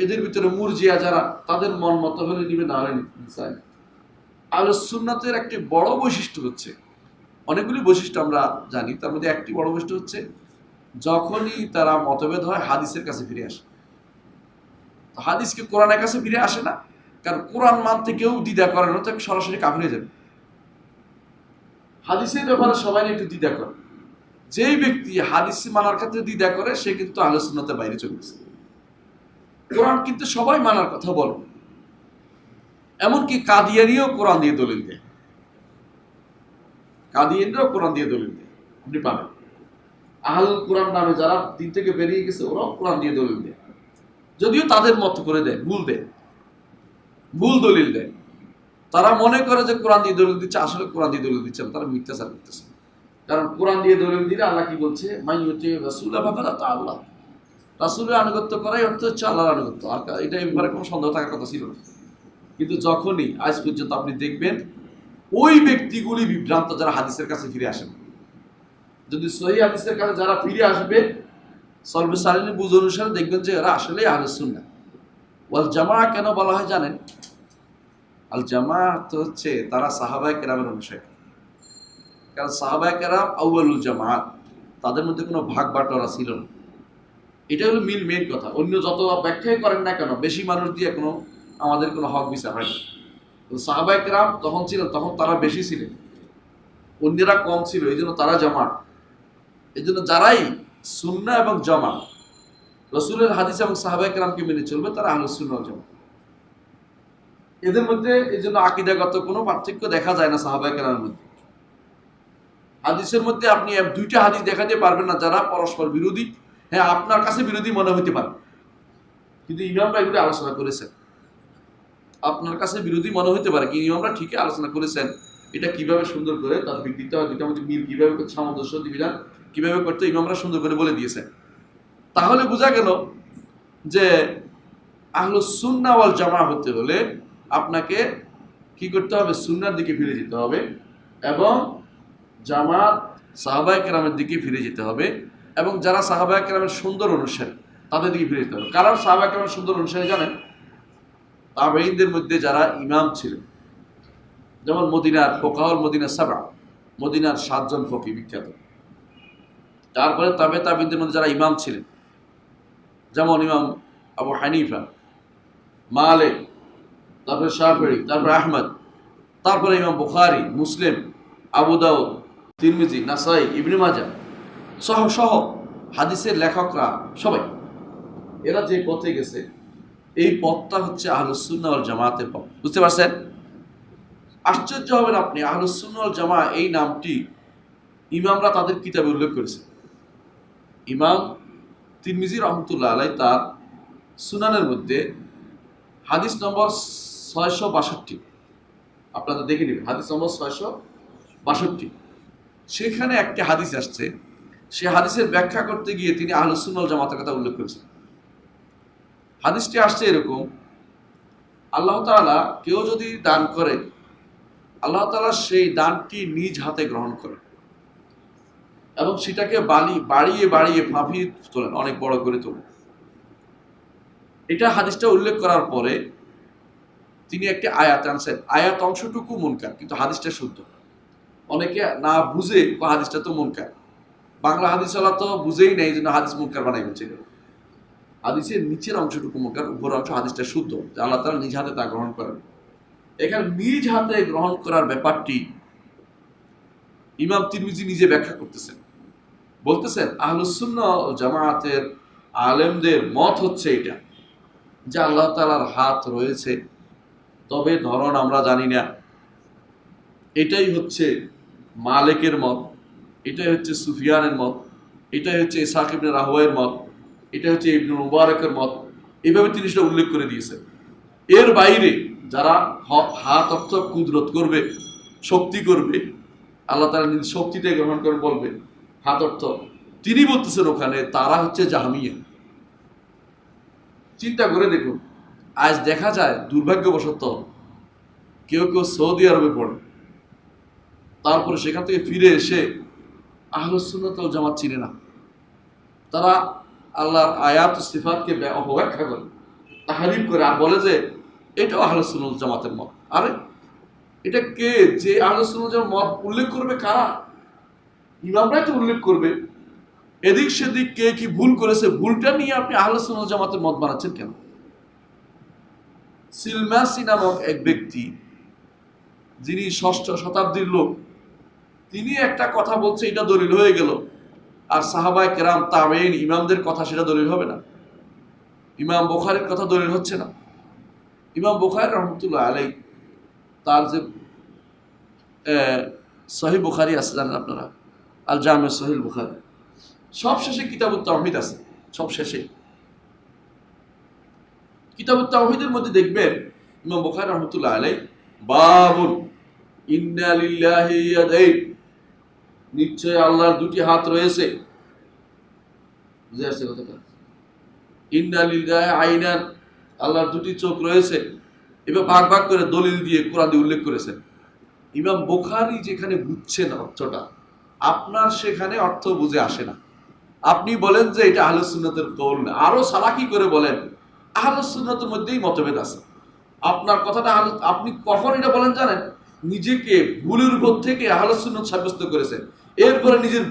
Speaker 1: এদের ভিতরে মুরজিয়া যারা, তাদের মন মতো হলে নিবে, না হলে নিতে চায় না। আহলুস সুন্নাতের একটি বড় বৈশিষ্ট্য হচ্ছে, অনেকগুলি বৈশিষ্ট্য আমরা জানি, তার মধ্যে একটি বড় বৈশিষ্ট্য হচ্ছে যখনই তারা মতভেদ হয় হাদিসের কাছে ফিরে আসে। হাদিসকে কোরআনের কাছে ফিরে আসে না, কারণ কোরআন মানতে কেউ দ্বিধা করে না, তাকে সরাসরি কাফির হয়ে যাবে। হাদিসের ব্যাপারে সবাই একটু দ্বিধা করে। যেই ব্যক্তি হাদিস মানার ক্ষেত্রে দ্বিধা করে সে কিন্তু আহলে সুন্নাতের বাইরে চলে গেছে। কোরআন কিন্তু সবাই মানার কথা বলে, এমনকি কাদিয়ানীও কোরআন দিয়ে দলিল দেয়। কাদিয়ানীরাও কোরআন দিয়ে দলিল দেয়, আপনি পাবেন। আহলুল কোরআন নামে যারা দিন থেকে বেরিয়ে গেছে ওরাও কোরআন দিয়ে দলিল দেয়, যদিও তাদের মত করে দেয়, ভুল দলিল দেয়। তারা মনে করে যে কোরআন দিয়ে দলিল দিচ্ছে, আসলে কোরআন দিয়ে দলিল দিচ্ছে না, তারা মিথ্যাচার করতেছে। কারণ কোরআন দিয়ে দলিল দিলে আল্লাহ কি বলছে? মাইয়ুতি রাসূলা ফাকাদ আতা আল্লাহ। রাসূলের আনুগত্য করাই অর্থ হচ্ছে আল্লাহর আনুগত্য। আর এটা এই ব্যাপারে কোনো সন্দেহ থাকার কথা ছিল না। কিন্তু যখনই আজ পর্যন্ত আপনি দেখবেন ওই ব্যক্তিগুলি বিভ্রান্ত যারা হাদিসের কাছে ফিরে আসেন। যদি সহিহ হাদিসের কাছে যারা ফিরে আসবে সলবে সালিনের বুঝ অনুসারে দেখবেন যে এরা আসলেই আহলুস সুন্নাহ ওয়াল জামাআহ। কেন বলা হয় জানেন? আল জামাআত হচ্ছে তারা সাহাবায়ে কেরামের অনুসারী। কারণ সাহাবায়ে কেরাম আউয়ালুল জামাআত, তাদের মধ্যে কোনো ভাগ বাটোয়ারা ছিল না। এটা হলো মেইন কথা। অন্য যত ব্যাখ্যাই করেন না কেন, বেশি মানুষ দিয়ে কোনো আমাদের কোনো হক বিচার হয় না। সাহাবায়ে কেরাম তখন ছিলেন, তখন তারা বেশি ছিলেন, অন্যরা কম ছিল, এই জন্য তারা জামাত। এই জন্য যারাই সুন্নাহ এবং জামাত, রাসূলের হাদিস এবং সাহাবায়ে কেরামকে মেনে চলবে, তারা আহলুস সুন্নাহ ওয়াল জামাত। এদের মধ্যে এই জন্য আকীদাগত কোনো পার্থক্য দেখা যায় না সাহাবায়ে কেরামের মধ্যে। হাদিসের মধ্যে আপনি দুইটা হাদিস দেখাতে পারবেন না যারা পরস্পর বিরোধী। হ্যাঁ, আপনার কাছে বিরোধী মনে হতে পারে, কিন্তু ইমামরা এগুলো আলোচনা করেছেন। আপনার কাছে বিরোধী মনে হতে পারে, কিন্তু ইমামরা ঠিকই আলোচনা করেছেন এটা কিভাবে সুন্দর করে তার বিকৃত হয়, দুইটার মধ্যে মিল কিভাবে করতে, সামঞ্জস্য বিধান কিভাবে করতে, ইমামরা সুন্দর করে বলে দিয়েছেন। তাহলে বোঝা গেল যে আহলুস সুন্নাহ ওয়াল জামাআহ হতে হলে আপনাকে কি করতে হবে? সুন্নাহর দিকে ফিরে যেতে হবে, এবং জামাত সাহাবায়ে কেরামের দিকে ফিরে যেতে হবে, এবং যারা সাহাবায়ে কেরামের সুন্দর অনুসারী তাদের দিকে ফিরে যেতে হবে। কারণ সাহাবায়ে কেরামের সুন্দর অনুসারী জানেন, তাবেঈনদের মধ্যে যারা ইমাম ছিলেন, যেমন মদিনার ফুকাহাউল মদিনা সাবআ, মদিনার 7 জন ফকি বিখ্যাত। তারপরে তাবেঈনদের মধ্যে যারা ইমাম ছিলেন, যেমন ইমাম আবু হানিফা, মালিক, তারপরে শাফিঈ, তারপরে আহমদ, তারপরে ইমাম বুখারী, মুসলিম, আবু দাউদ, তিরমিজি, নাসাই, ইবনে মাজাহ সহ হাদিসের লেখকরা সবাই, এরা যে পথে গেছে এই পথটা হচ্ছে আহলুস সুন্নাহ ওয়াল জামাতের পথ। বুঝতে পারছেন? আশ্চর্য হবেন আপনি, আহলুস সুন্নাহ ওয়াল জামাত এই নামটি ইমামরা তাদের কিতাবে উল্লেখ করেছে। ইমাম তিরমিজি রহমতুল্লাহ আলাইহি তার সুনানের মধ্যে হাদিস নম্বর 662, আপনারা দেখে নেবেন, হাদিস নম্বর 662, সেখানে একটি হাদিস আসছে। সে হাদিসের ব্যাখ্যা করতে গিয়ে তিনি আহলুস সুন্নাহ ওয়াল জামাতের কথা উল্লেখ করেছেন। হাদিসটি আসছে এরকম: আল্লাহ তাআলা কেউ যদি দান করে, আল্লাহ তাআলা সেই দানটি নিজ হাতে গ্রহণ করেন এবং সেটাকে বাড়িয়ে বাড়িয়ে ফাঁপিয়ে তোলেন, অনেক বড় করে তোলেন। এটা হাদিসটা উল্লেখ করার পরে তিনি একটি আয়াত আনছেন। আয়াত অংশটুকু মুনকার, কিন্তু হাদিসটা শুদ্ধ। অনেকে না বুঝে হাদিসটা তো মুনকার, বাংলা হাদিস ওয়ালা তো বুঝেই নেই, এই জন্য হাদিস মুনকার বানাই বলছে। হাদিসের নিচের অংশটুকু মুনকার, উপর অংশ হাদিসটা শুদ্ধ, যে আল্লাহ তাআলা নিজ হাতে তা গ্রহণ করেন। এখানে নিজ হাতে গ্রহণ করার ব্যাপারটি ইমাম তিরমিজি নিজে ব্যাখ্যা করতেছেন, বলতেছেন আহলুস সুন্নাহ ওয়াল জামাতের আলেমদের মত হচ্ছে এটা, যে আল্লাহ তাআলার হাত রয়েছে, তবে ধরন আমরা জানি না। এটাই হচ্ছে মালিকের মত, এটাই হচ্ছে সুফিয়ানের মত, এটাই হচ্ছে ইসহাক ইবনে রাহওয়্যার মত, এটা হচ্ছে ইবনে মুবারকের মত। এইভাবে তিনি সেটা উল্লেখ করে দিয়েছেন। এর বাইরে যারা হাত অর্থ কুদরত করবে, শক্তি করবে, আল্লাহ তাআলা নিজ শক্তিতে গ্রহণ করে বলবে হাত অর্থ, তিনি বলতেছেন ওখানে তারা হচ্ছে জাহমিয়া। চিন্তা করে দেখুন, আজ দেখা যায় দুর্ভাগ্যবশত কেউ কেউ সৌদি আরবে পড়ে, তারপরে সেখান থেকে ফিরে এসে আহলুস সুন্নাহ ওয়াল জামাত চিনে না। তারা আল্লাহর আয়াত ও সিফাতকে অপব্যাখ্যা করে, তাহরিফ করে, আর বলে যে এটাও আহলুস সুন্নাহ ওয়াল জামাতের মত। আরে এটা কে যে আহলুস সুন্নাহ ওয়াল জামাতের মত উল্লেখ করবে? কারা? ইমামরাই তো উল্লেখ করবে। এদিক সেদিক কে কি ভুল করেছে, ভুলটা নিয়ে আপনি আহলুস সুন্নাহ ওয়াল জামাতের মত বানাচ্ছেন কেন? সিলমাসি নামক এক ব্যক্তি, যিনি 6ষ্ঠ শতাব্দীর লোক, তিনি একটা কথা বলছে, এটা দলিল হয়ে গেল, আর সাহাবায়ে কেরাম, তাবেঈন, ইমামদের কথা সেটা দলিল হবে না। ইমাম বুখারীর কথা দলিল হচ্ছে না। ইমাম বুখারী রহমতুল্লাহ আলাইহি তার যে সহিহ বুখারী আছে, জানেন আপনারা, আল জামি সহিহ বুখারী, সব শেষে কিতাবুত তাওহীদ আছে। সব শেষে কিতাবুত তাওহীদের মধ্যে দেখবেন ইমাম বুখারী রহমতুল্লাহ আলাইহি বাবুন ইন্না লিল্লাহি ইয়াদাইন, নিশ্চয় আল্লাহর দুটি হাত রয়েছে। বুঝে আসছে কথাটা? ইন্না লিল্লাহি আইনান, আল্লাহর দুটি চোখ রয়েছে। এবার ভাগ ভাগ করে দলিল দিয়ে কোরআন দিয়ে উল্লেখ করেছেন। ইমাম বুখারী যেখানে বুঝছেন অর্থটা, আপনার সেখানে অর্থ বুঝে আসে না। আপনি বলেন যে এটা আহলুস সুন্নাতের কওল না, আরো সালাকি করে বলেন আহলুস সুন্নাতের মধ্যেই মতভেদ আছে। আপনার কথাটা আপনি কখন এটা বলেন জানেন? নিজেকে ভুলের উপর থেকে আহলুস সুন্নাত সাব্যস্ত করেছেন, এরপরে নিজের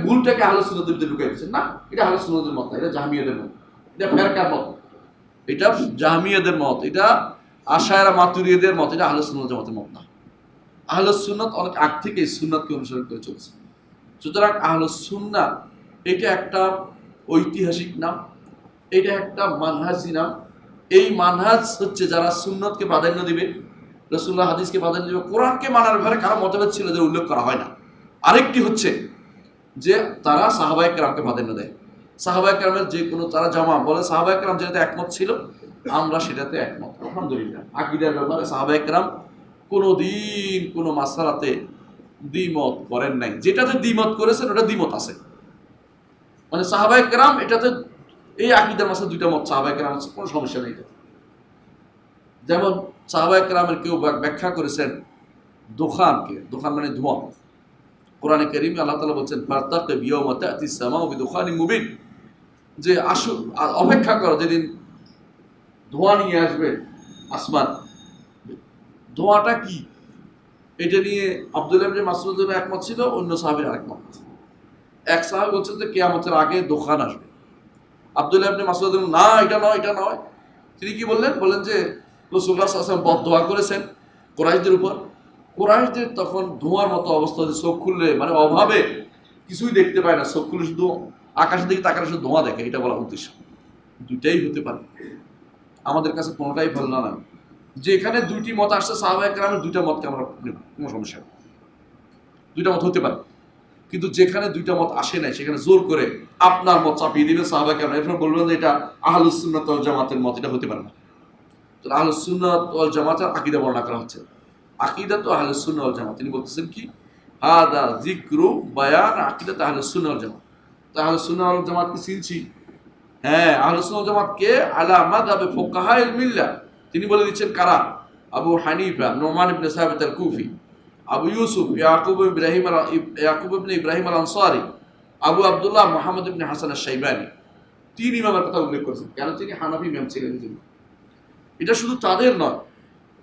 Speaker 1: ভুলটাকে আহলুস সুন্নাতের ভিতরে ঢুকিয়ে দিয়েছেন। না, এটা আহলুস সুন্নাতের মত না, এটা জাহমিয়াদের মত, এটা ফেরকার মত, এটা জাহমিয়াদের মত, এটা আশায়রা মাতুরিয়াদের মত, এটা আহলুস সুন্নাত জামাতের মত না। আহলুস সুন্নাত অনেক আগ থেকে সুন্নাতকে অনুসরণ করে চলছে। সুতরাং আহলুস সুন্নাহ এটা একটা ঐতিহাসিক নাম, এটা একটা মানহাজি নাম। এই মানহাজ হচ্ছে যারা সুন্নতকে প্রাধান্য দিবে, রাসূলুল্লাহ হাদিসকে প্রাধান্য দিবে, কোরআনকে মানার ব্যাপারে কারো মতভেদ ছিল যে উল্লেখ করা হয় না। আরেকটি হচ্ছে যে তারা সাহাবায়ে কেরামকে প্রাধান্য দেয়। সাহাবায়ে কেরামের যে কোনো, তারা জামা বলে সাহাবায়ে কেরাম যেটাতে একমত ছিল আমরা সেটাতে একমত। আলহামদুলিল্লাহ, আকীদার ব্যাপারে সাহাবায়ে কেরাম কোনোদিন কোনো মাসআলাতে দ্বিমত করেন নাই। যেটাতে দ্বিমত করেছেন ওটা দ্বিমত আছে, মানে সাহাবায়ে কেরাম এটাতে, এই আকীদার মাসে দুইটা মত সাহাবায়ে কেরাম আছে, কোনো সমস্যা নেই। যেমন সাহাবায়ে কেরামের কেউ ব্যাখ্যা করেছেন দুখানকে, দুখান মানে ধোঁয়া। কোরআনে কারীমে আল্লাহ তাআলা বলছেন ফারতাকিব ইয়াওমা তা'তিস সামাউ বিদুখানিন মুবিন, যে অপেক্ষা করো যেদিন ধোঁয়া নিয়ে আসবে আসমান। ধোঁয়াটা কি, এটা নিয়ে আব্দুল্লাহ ইবনে মাসউদের একমত ছিল, অন্য সাহাবীর আরেকমত। এক সাহাবী বলছেন যে কিয়ামতের আগে দোকান আসবে। আব্দুল্লাহ ইবনে মাসউদ না, এটা নয়, এটা নয়। তিনি কি বললেন? বলেন যে রাসূলুল্লাহ সাল্লাল্লাহু আলাইহি ওয়াসাল্লাম বদদোয়া করেছেন কুরাইশদের উপর। কুরাইশদের তখন ধোঁয়ার মতো অবস্থা, চোখ খুললে মানে অভাবে কিছুই দেখতে পায় না, চোখ খুলে শুধু আকাশের দিকে তাকালে শুধু ধোঁয়া দেখে, এটা বলা উদ্দেশ্য। দুইটাই হতে পারে। আমাদের কাছে কোনোটাই ভালো না। যেখানে দুইটি মত আসছে সাহাবায়ে কেরামের দুইটা মতকে আমরা নেব, কোনো সমস্যা নেই, দুইটা মত হতে পারে। কিন্তু যেখানে দুইটা মত আসে নাই সেখানে জোর করে আপনার মত চাপিয়ে দিবেন সাহাবায়ে কেরাম, এরপর বলবেন যে এটা আহলুস সুন্নাত ওয়াল জামাতের মত, এটা হতে পারে না। তো আহলুস সুন্নাত ওয়াল জামাতের আকীদা বর্ণনা করা হচ্ছে, আকীদা তো আহলুস সুন্নাত ওয়াল জামাত। তিনি বলতেছেন কি, হাদা যিকরু বায়ান আকীদাত আহলুস সুন্নাত ওয়াল জামাত। তো আহলুস সুন্নাত ওয়াল জামাতকে চিনছি, হ্যাঁ আহলুস সুন্নাত ওয়াল জামাতকে আলা মাযহাবে ফুকাহায়ে মিল্লাহ। তিনি বলে দিচ্ছেন কারা? আবু হানিফা নুমান ইবনে সাবিত আল কুফি, আবু ইউসুফ ইয়াকুব ইবনে ইব্রাহিম আল আনসারি, আবু আব্দুল্লাহ মুহাম্মদ ইবনে হাসান আশ-শাইবানি। তিন ইমামের কথা উল্লেখ করেছেন, কেন তিনি হানাফি ইমাম ছিলেন। এটা শুধু তাদের নয়,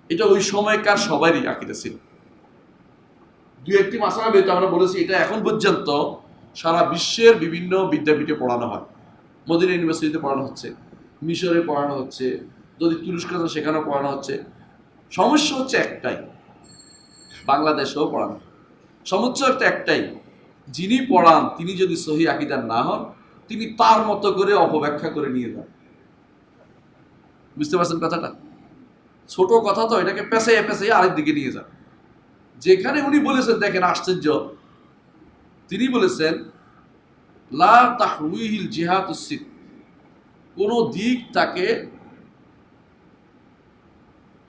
Speaker 1: এটা ওই সময়কার সবারই আকীদা ছিল। দুই একটি মাসালা বের আমরা বলেছি, এটা এখন পর্যন্ত সারা বিশ্বের বিভিন্ন বিদ্যাপীঠে পড়ানো হয়। মদিনা ইউনিভার্সিটিতে পড়ানো হচ্ছে, মিশরে পড়ানো হচ্ছে, যদি তুরস্ক সেখানেও পড়ানো হচ্ছে। সমস্যা হচ্ছে একটাই, বাংলাদেশেও পড়ানো সমস্যা একটাই, যিনি পড়ান তিনি যদি সহি আকীদার না হন, তিনি তার মতো করে অপব্যাখ্যা করে নিয়ে যান। বুঝতে পারছেন কথাটা? ছোট কথা তো, এটাকে পেঁচাইয়ে পেঁচাইয়ে আরেক দিকে নিয়ে যান। যেখানে উনি বলেছেন, দেখেন আশ্চর্য, তিনি বলেছেন লা তাহউইহিল জিহাতুস সিত, কোন দিক তাকে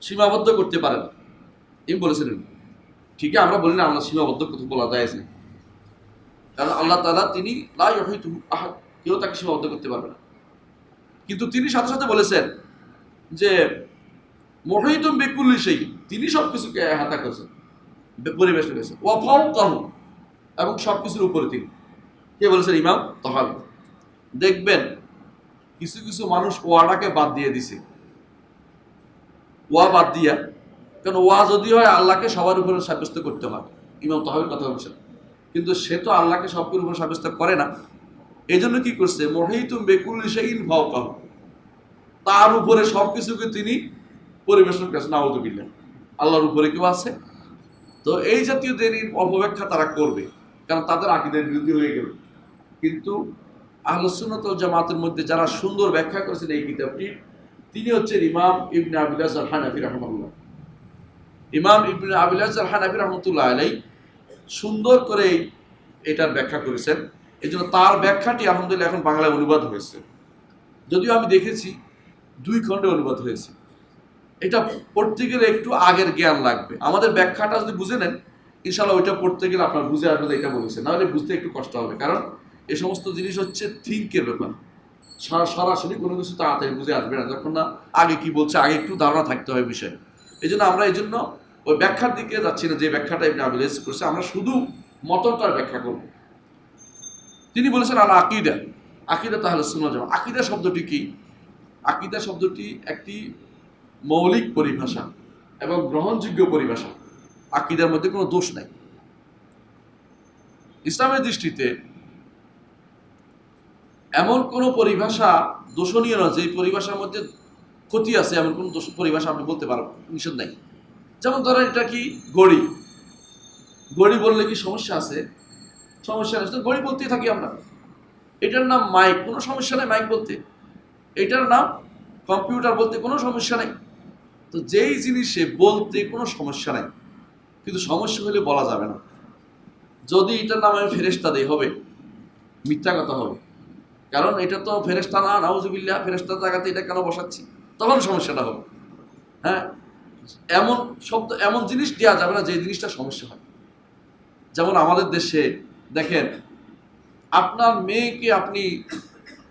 Speaker 1: সীমাবদ্ধ করতে পারে না। এই বলেছেন ঠিকই, আমরা বলি না আমরা সীমাবদ্ধ কথা বলা যায় না, কারণ আল্লাহ তাআলা তিনি লা ইউহিতুহু আহাদ, কেউ তাকে সীমাবদ্ধ করতে পারবে না। কিন্তু তিনি সাথে সাথে বলেছেন যে মুহীতুম বিকুল্লি শাই, তিনি সবকিছুকে এহাতা করেছেন, পরিবেশ করেছেন, ওয়া ফাওকাহু, এবং সবকিছুর উপরে তিনি। কে বলেছেন? ইমাম তাহাবী। দেখবেন কিছু কিছু মানুষ ওয়াটাকে বাদ দিয়ে দিছে, ওয়া বাদ দিয়া, কারণ ওয়া যদি হয় আল্লাহকে সবার উপরে সাব্যস্ত করতে হয়, ইমাম তাহাবীর কথা বলছেন, কিন্তু সে তো আল্লাহকে সবকিছুর উপরে সাব্যস্ত করে না। এই জন্য কি করছে? মুহীতুম বিকুল্লি শাইইন ফাওকাহু, তার উপরে সবকিছুকে তিনি পরিবেশন করেছেন। নাউযুবিল্লাহ, আল্লাহর উপরে কেউ আছে? তো এই জাতীয় দেরির অপব্যাখ্যা তারা করবে, কারণ তাদের আকীদার বিরোধী হয়ে গেল। কিন্তু আহলুস সুন্নাত ওয়াল জামাতের মধ্যে যারা সুন্দর ব্যাখ্যা করেছেন এই কিতাবটি, তিনি হচ্ছেন ইমাম ইবনে আবিল আজ আল হানাফি রাহমাহুল্লাহ। ইমাম ইবনে আবিল আজ আল হানাফি রাহমাতুল্লাহ আলাইহি সুন্দর করে এটার ব্যাখ্যা করেছেন। এই জন্য তার ব্যাখ্যাটি আলহামদুলিল্লাহ এখন বাংলায় অনুবাদ হয়েছে, যদিও আমি দেখেছি 2 খণ্ডে অনুবাদ হয়েছে। এটা পড়তে গেলে একটু আগের জ্ঞান লাগবে। আমাদের ব্যাখ্যাটা যদি বুঝে নেন, ইনশাআল্লাহ ওইটা পড়তে গেলে আপনার বুঝে আসবে যে এটা বলেছে, নাহলে বুঝতে একটু কষ্ট হবে। কারণ এই সমস্ত জিনিস হচ্ছে থিঙ্কের ব্যাপার, সরাসরি কোনো কিছু তাড়াতাড়ি বুঝে আসবে না, যখন না আগে কি বলছে, আগে একটু ধারণা থাকতে হয় বিষয়ে। এই জন্য আমরা ওই ব্যাখ্যার দিকে যাচ্ছি না, যে ব্যাখ্যাটা ইবনে আবিল আইজ করছে, আমরা শুধু মতনটার ব্যাখ্যা করব। তিনি বলেছেন আল আকীদা, আকীদা আহলুস সুন্নাহ ওয়াল জামাত। আকীদা শব্দটি কি? আকীদা শব্দটি একটি মৌলিক পরিভাষা এবং গ্রহণযোগ্য পরিভাষা। আকীদার মধ্যে কোনো দোষ নাই। ইসলামের দৃষ্টিতে এমন কোনো পরিভাষা দোষণীয় নয় যে পরিভাষার মধ্যে ক্ষতি আছে, এমন কোনো পরিভাষা আপনি বলতে পারবেন, নিষেধ নাই। যেমন ধরেন এটা কি ঘড়ি, ঘড়ি বললে কি সমস্যা আছে? সমস্যা নেই, ঘড়ি বলতেই থাকি আমরা। এটার নাম মাইক, কোনো সমস্যা নেই মাইক বলতে। এটার নাম কম্পিউটার বলতে কোনো সমস্যা নেই। তো যেই জিনিসে বলতে কোনো সমস্যা নাই, কিন্তু সমস্যা হলে বলা যাবে না। যদি এটার নাম আমি ফেরেশতা দেই, হবে মিথ্যা কথা হবে, কারণ এটা তো ফেরেশতা না, নাউযুবিল্লাহ, ফেরেশতার জায়গাতে এটা কেন বসাচ্ছি, তখন সমস্যাটা হবে। হ্যাঁ, এমন শব্দ, এমন জিনিস দেওয়া যাবে না যে জিনিসটা সমস্যা হয়। যেমন আমাদের দেশে দেখেন, আপনার মেয়েকে আপনি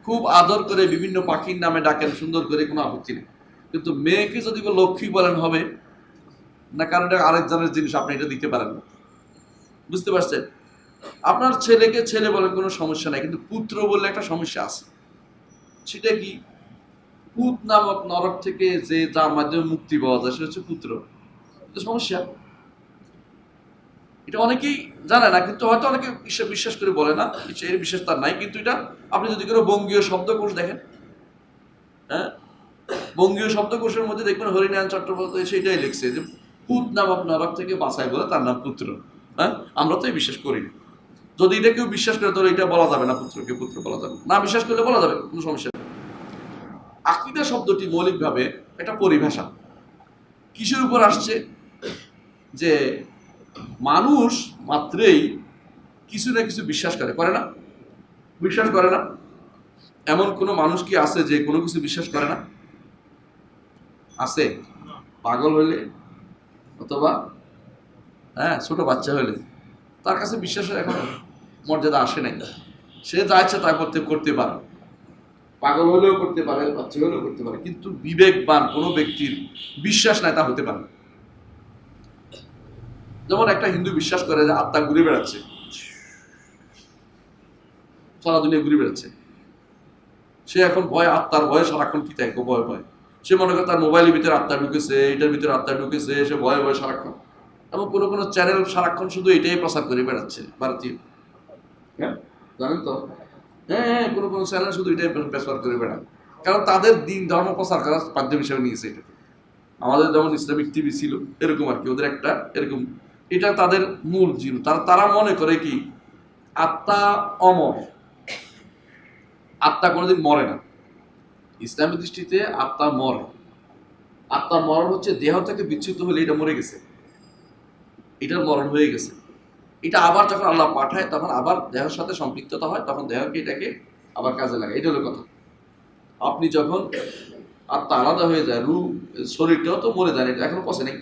Speaker 1: খুব আদর করে বিভিন্ন পাখির নামে ডাকেন, সুন্দর করে, কোনো আপত্তি নেই, কিন্তু মেয়েকে যদি লক্ষ্মী বলেন হবে না, কারণ এটা আরেকজনের জিনিস, আপনি এটা দিতে পারেন না। বুঝতে পারছেন? আপনার ছেলেকে ছেলে বলেন, কোনো সমস্যা নাই, কিন্তু পুত্র বললে একটা সমস্যা আছে। সেটা কি? পুত নামক নরক থেকে যে যার মাধ্যমে মুক্তি পাওয়া যায়, সে হচ্ছে পুত্র। এটা সমস্যা, এটা অনেকেই জানে না, কিন্তু হয়তো অনেকে বিশ্বাস করে বলে না, এর বিশ্বাস তার নাই। কিন্তু এটা আপনি যদি কোনো বঙ্গীয় শব্দকোষ দেখেন, হ্যাঁ, বঙ্গীয় শব্দকোষের মধ্যে দেখবেন হরিনারায়ণ চট্টোপাধ্যায় সেটাই লিখছে যে পুত নামক নরক থেকে বাঁচায় বলে তার নাম পুত্র। হ্যাঁ, আমরা তো বিশ্বাস করি না। যদি এটা কেউ বিশ্বাস করে তাহলে এটা বলা যাবে না, পুত্রকে পুত্র বলা যাবে না। বিশ্বাস করলে বলা যাবে, কোনো সমস্যা নেই। আকীদা শব্দটি মৌলিকভাবে একটা পরিভাষা। কিসের উপর আসছে? যে মানুষ মাত্রেই কিছু না কিছু বিশ্বাস করে, করে না? বিশ্বাস করে না? এমন কোনো মানুষ কি আছে যে কোনো কিছু বিশ্বাস করে না? আছে? পাগল হইলে অথবা ছোট বাচ্চা হইলে তার কাছে বিশ্বাসের এখন মর্যাদা আসে নাই। সে যা ইচ্ছা তা করতে পারে, পাগল হলেও করতে পারে, বাচ্চা হলেও করতে পারে, কিন্তু বিবেকবান কোনো ব্যক্তির বিশ্বাস নাই তা হতে পারে। যেমন একটা হিন্দু বিশ্বাস করে যে আত্মা ঘুরে বেড়াচ্ছে, সারা দুনিয়া ঘুরে বেড়াচ্ছে। সে এখন ভয়, আত্মার ভয়ে সারাক্ষণ কি থাকে, ভয় ভয়। সে মনে করে তার মোবাইলের ভিতরে আত্মা ঢুকেছে, এটার ভিতরে আত্মা ঢুকেছে, সে ভয়ে ভয়ে সারাক্ষণ। এবং কোনো কোনো চ্যানেল সারাক্ষণ শুধু এটাই প্রচার করে বেড়াচ্ছে, ভারতীয়। হ্যাঁ, জানেন তো? হ্যাঁ, কোনো কোনো চ্যানেল শুধু এটাই প্রচার করে বেড়ায়, কারণ তাদের দিন ধর্ম প্রচার করার মাধ্যম হিসেবে নিয়েছে এটা। আমাদের যেমন ইসলামিক টিভি ছিল এরকম আর কি, ওদের একটা এরকম, এটা তাদের মূল জীবন। তারা মনে করে কি আত্মা অমর, আত্মা কোনোদিন মরে না। ইসলামের দৃষ্টিতে আত্মা মরে। আত্মার মরণ হচ্ছে দেহ থেকে বিচ্যুত হলে এটা মরে গেছে, এটার মরণ হয়ে গেছে। এটা আবার যখন আল্লাহ পাঠায় তখন আবার দেহের সাথে সম্পৃক্ততা হয়, তখন দেহকে এটাকে আবার কাজে লাগায়। এটা হলো কথা। আপনি যখন আত্মা আলাদা হয়ে যায়, শরীরটাও তো মরে যায়, এটা এখনো পচে নেই,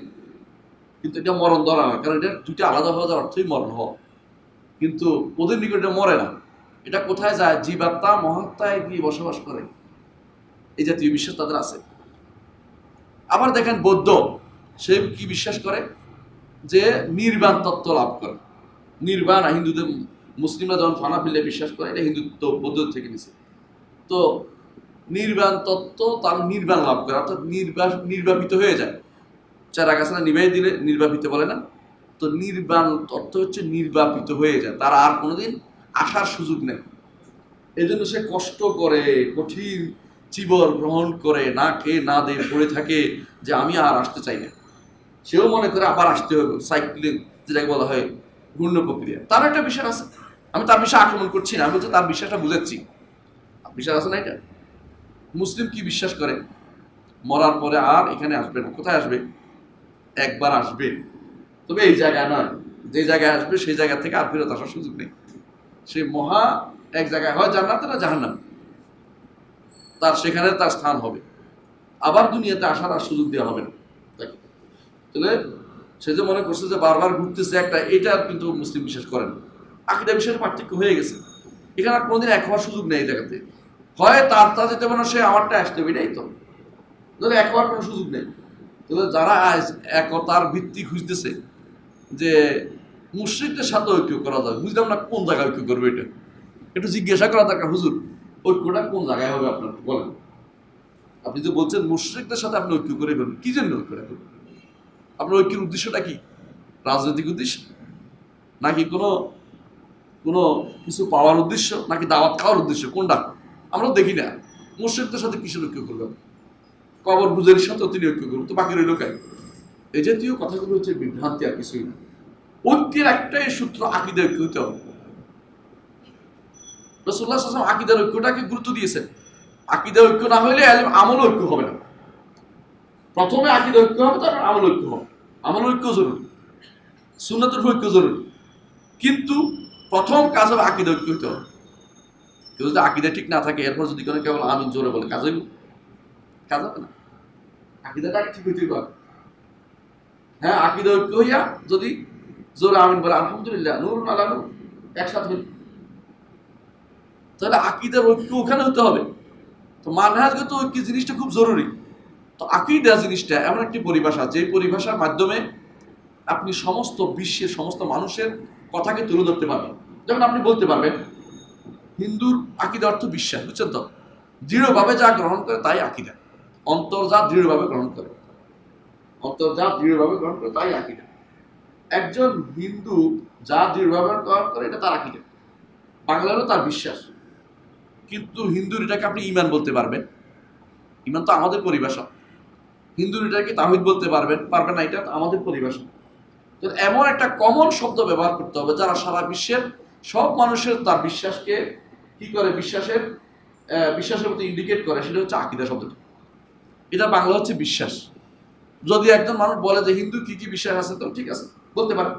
Speaker 1: কিন্তু এটা মরণ ধরা হয়, কারণ এটা দুইটা আলাদা হওয়া যাওয়ার অর্থই মরণ হওয়া। কিন্তু ওদের নিকট এটা মরে না। এটা কোথায় যায়? জীবাত্মা মহাত্মায় গিয়ে বসবাস করে, এই জাতীয় বিশ্বাস তাদের আছে। আবার দেখেন বৌদ্ধ, সে কি বিশ্বাস করে? যে নির্বাণ তত্ত্ব লাভ করে। নির্বাণ হিন্দুদের, মুসলিমরা যেমন ফানা ফিলে বিশ্বাস করে, এটা হিন্দুত্ব বৌদ্ধ থেকে নিছে। তো নির্বাণ তত্ত্ব তার নির্বাণ লাভ করে, অর্থাৎ নির্বাপিত হয়ে যায়। চারা গাছরা নিবাই দিলে নির্বাপিত বলে না? তো নির্বাণ তত্ত্ব হচ্ছে নির্বাপিত হয়ে যায়, তার আর কোনোদিন আসার সুযোগ নেই। এই জন্য সে কষ্ট করে, কঠিন চিবর গ্রহণ করে, না খেয়ে না দিয়ে পড়ে থাকে যে আমি আর আসতে চাই না। সেও মনে করে আবার আসতে হবে, সাইক্লিং যেটাকে বলা হয় ঘূর্ণ প্রক্রিয়া। তার একটা বিশ্বাস আছে। আমি তার বিষয়ে আক্রমণ করছি না, আমি বলছি তার বিশ্বাসটা বুঝাচ্ছি। বিশ্বাস আছে না এটা? মুসলিম কি বিশ্বাস করে? মরার পরে আর এখানে আসবে না। কোথায় আসবে? একবার আসবে, তবে এই জায়গায় নয়। যে জায়গায় আসবে সেই জায়গা থেকে আর ফেরত আসার সুযোগ নেই। সে মহা এক জায়গায় হয় জান্নাতে না জাহান্নাম, তার সেখানে তার স্থান হবে। আবার দুনিয়াতে আসার আর সুযোগ দেওয়া হবে না। তাহলে সে যে মনে করছে যে বারবার ঘুরতেছে একটা, এটা কিন্তু মুসলিম বিশ্বাস করেন। আকীদা বিশ্বাসের পার্থক্য হয়ে গেছে। এখানে আর কোনোদিন এক হওয়ার সুযোগ নেই এই জায়গাতে। হয় তার যেতে পারে, সে আমারটা আসতে হবে, এটাই তো। তাহলে এক হওয়ার কোনো সুযোগ নেই। তাহলে যারা একতার ভিত্তি খুঁজতেছে যে মুশরিকদের সাথে ঐক্য করা যাবে, বুঝলাম না কোন জায়গায় ঐক্য করবে। এটা একটু জিজ্ঞাসা করা দরকার, হুজুর ঐক্যটা কোন জায়গায় হবে আপনার বলেন। আপনি যে বলছেন মুশরিকদের সাথে আপনি ঐক্য করে ফেলবেন, কি জন্য ঐক্যটা করবেন? আপনার ঐক্যের উদ্দেশ্যটা কি? রাজনৈতিক উদ্দেশ্য, নাকি কোনো কোনো কিছু পাওয়ার উদ্দেশ্য, নাকি দাওয়াত খাওয়ার উদ্দেশ্য? কোনটা আমরা দেখি না। মুশরিকদের সাথে কিসের ঐক্য করবেন? কবর পূজারীর সাথেও তিনি ঐক্য করবেন, তো বাকি রইল কাই? এই জাতীয় কথাগুলো হচ্ছে বিভ্রান্তি, আর কিছুই না। ঐক্যের একটাই সূত্র, আকীদা ঐক্য হতে হবে। রাসূলুল্লাহ সাল্লাল্লাহু আলাইহি ওয়াসাল্লাম আকীদার ঐক্যটাকে গুরুত্ব দিয়েছেন। আকীদা ঐক্য না হলে আমল ঐক্য হবে না। প্রথমে আকীদা ঐক্য হবে, তারপর আমল ঐক্য হবে। আমল ঐক্য জরুরি, সুন্নাতের ঐক্য জরুরি, কিন্তু প্রথম কাজ হবে আকীদা ঐক্য হতে হবে। কেউ যদি আকীদা ঠিক না থাকে, এরপর যদি কোনো কেবল আমিন জোরে বলে, কাজ হইব? কাজ হবে না। আকীদাটা ঠিক হইতে হবে। হ্যাঁ, আকীদা ঐক্য হইয়া যদি জোরে আমিন বলে, আলহামদুলিল্লাহ, নূরুন আলা নূর, একসাথে হইল, তাহলে আকীদার ঐক্য ওখানে হতে হবে। তো মানহাজগত ঐক্য জিনিসটা খুব জরুরি। তো আকীদা জিনিসটা এমন একটি পরিভাষা, যে পরিভাষার মাধ্যমে আপনি সমস্ত বিশ্বের সমস্ত মানুষের কথাকে তুলে ধরতে পারবেন। যেমন আপনি বলতে পারবেন হিন্দুর আকীদা অর্থ বিশ্বাস, বুঝছেন তো? দৃঢ়ভাবে যা গ্রহণ করে তাই আকীদা। অন্তর্জাত দৃঢ়ভাবে গ্রহণ করে, অন্তর্জাত দৃঢ়ভাবে গ্রহণ করে তাই আকীদা। একজন হিন্দু যা দৃঢ়ভাবে গ্রহণ করে এটা তার আকীদা, বাংলা হলো তার বিশ্বাস। কিন্তু হিন্দুর এটাকে আপনি ঈমান বলতে পারবেন, ঈমান তো আমাদের পরিভাষা। হিন্দুর এটাকে তাওহীদ বলতে পারবেন না, এটা আমাদের পরিভাষা। তো এমন একটা কমন শব্দ ব্যবহার করতে হবে যারা সারা বিশ্বের সব মানুষের তার বিশ্বাসকে কি করে, বিশ্বাসের বিশ্বাসের প্রতি ইন্ডিকেট করে, সেটা হচ্ছে আকিদা শব্দটা। এটা বাংলা হচ্ছে বিশ্বাস। যদি একজন মানুষ বলে যে হিন্দু কি কি বিশ্বাস আছে, তো ঠিক আছে, বলতে পারে।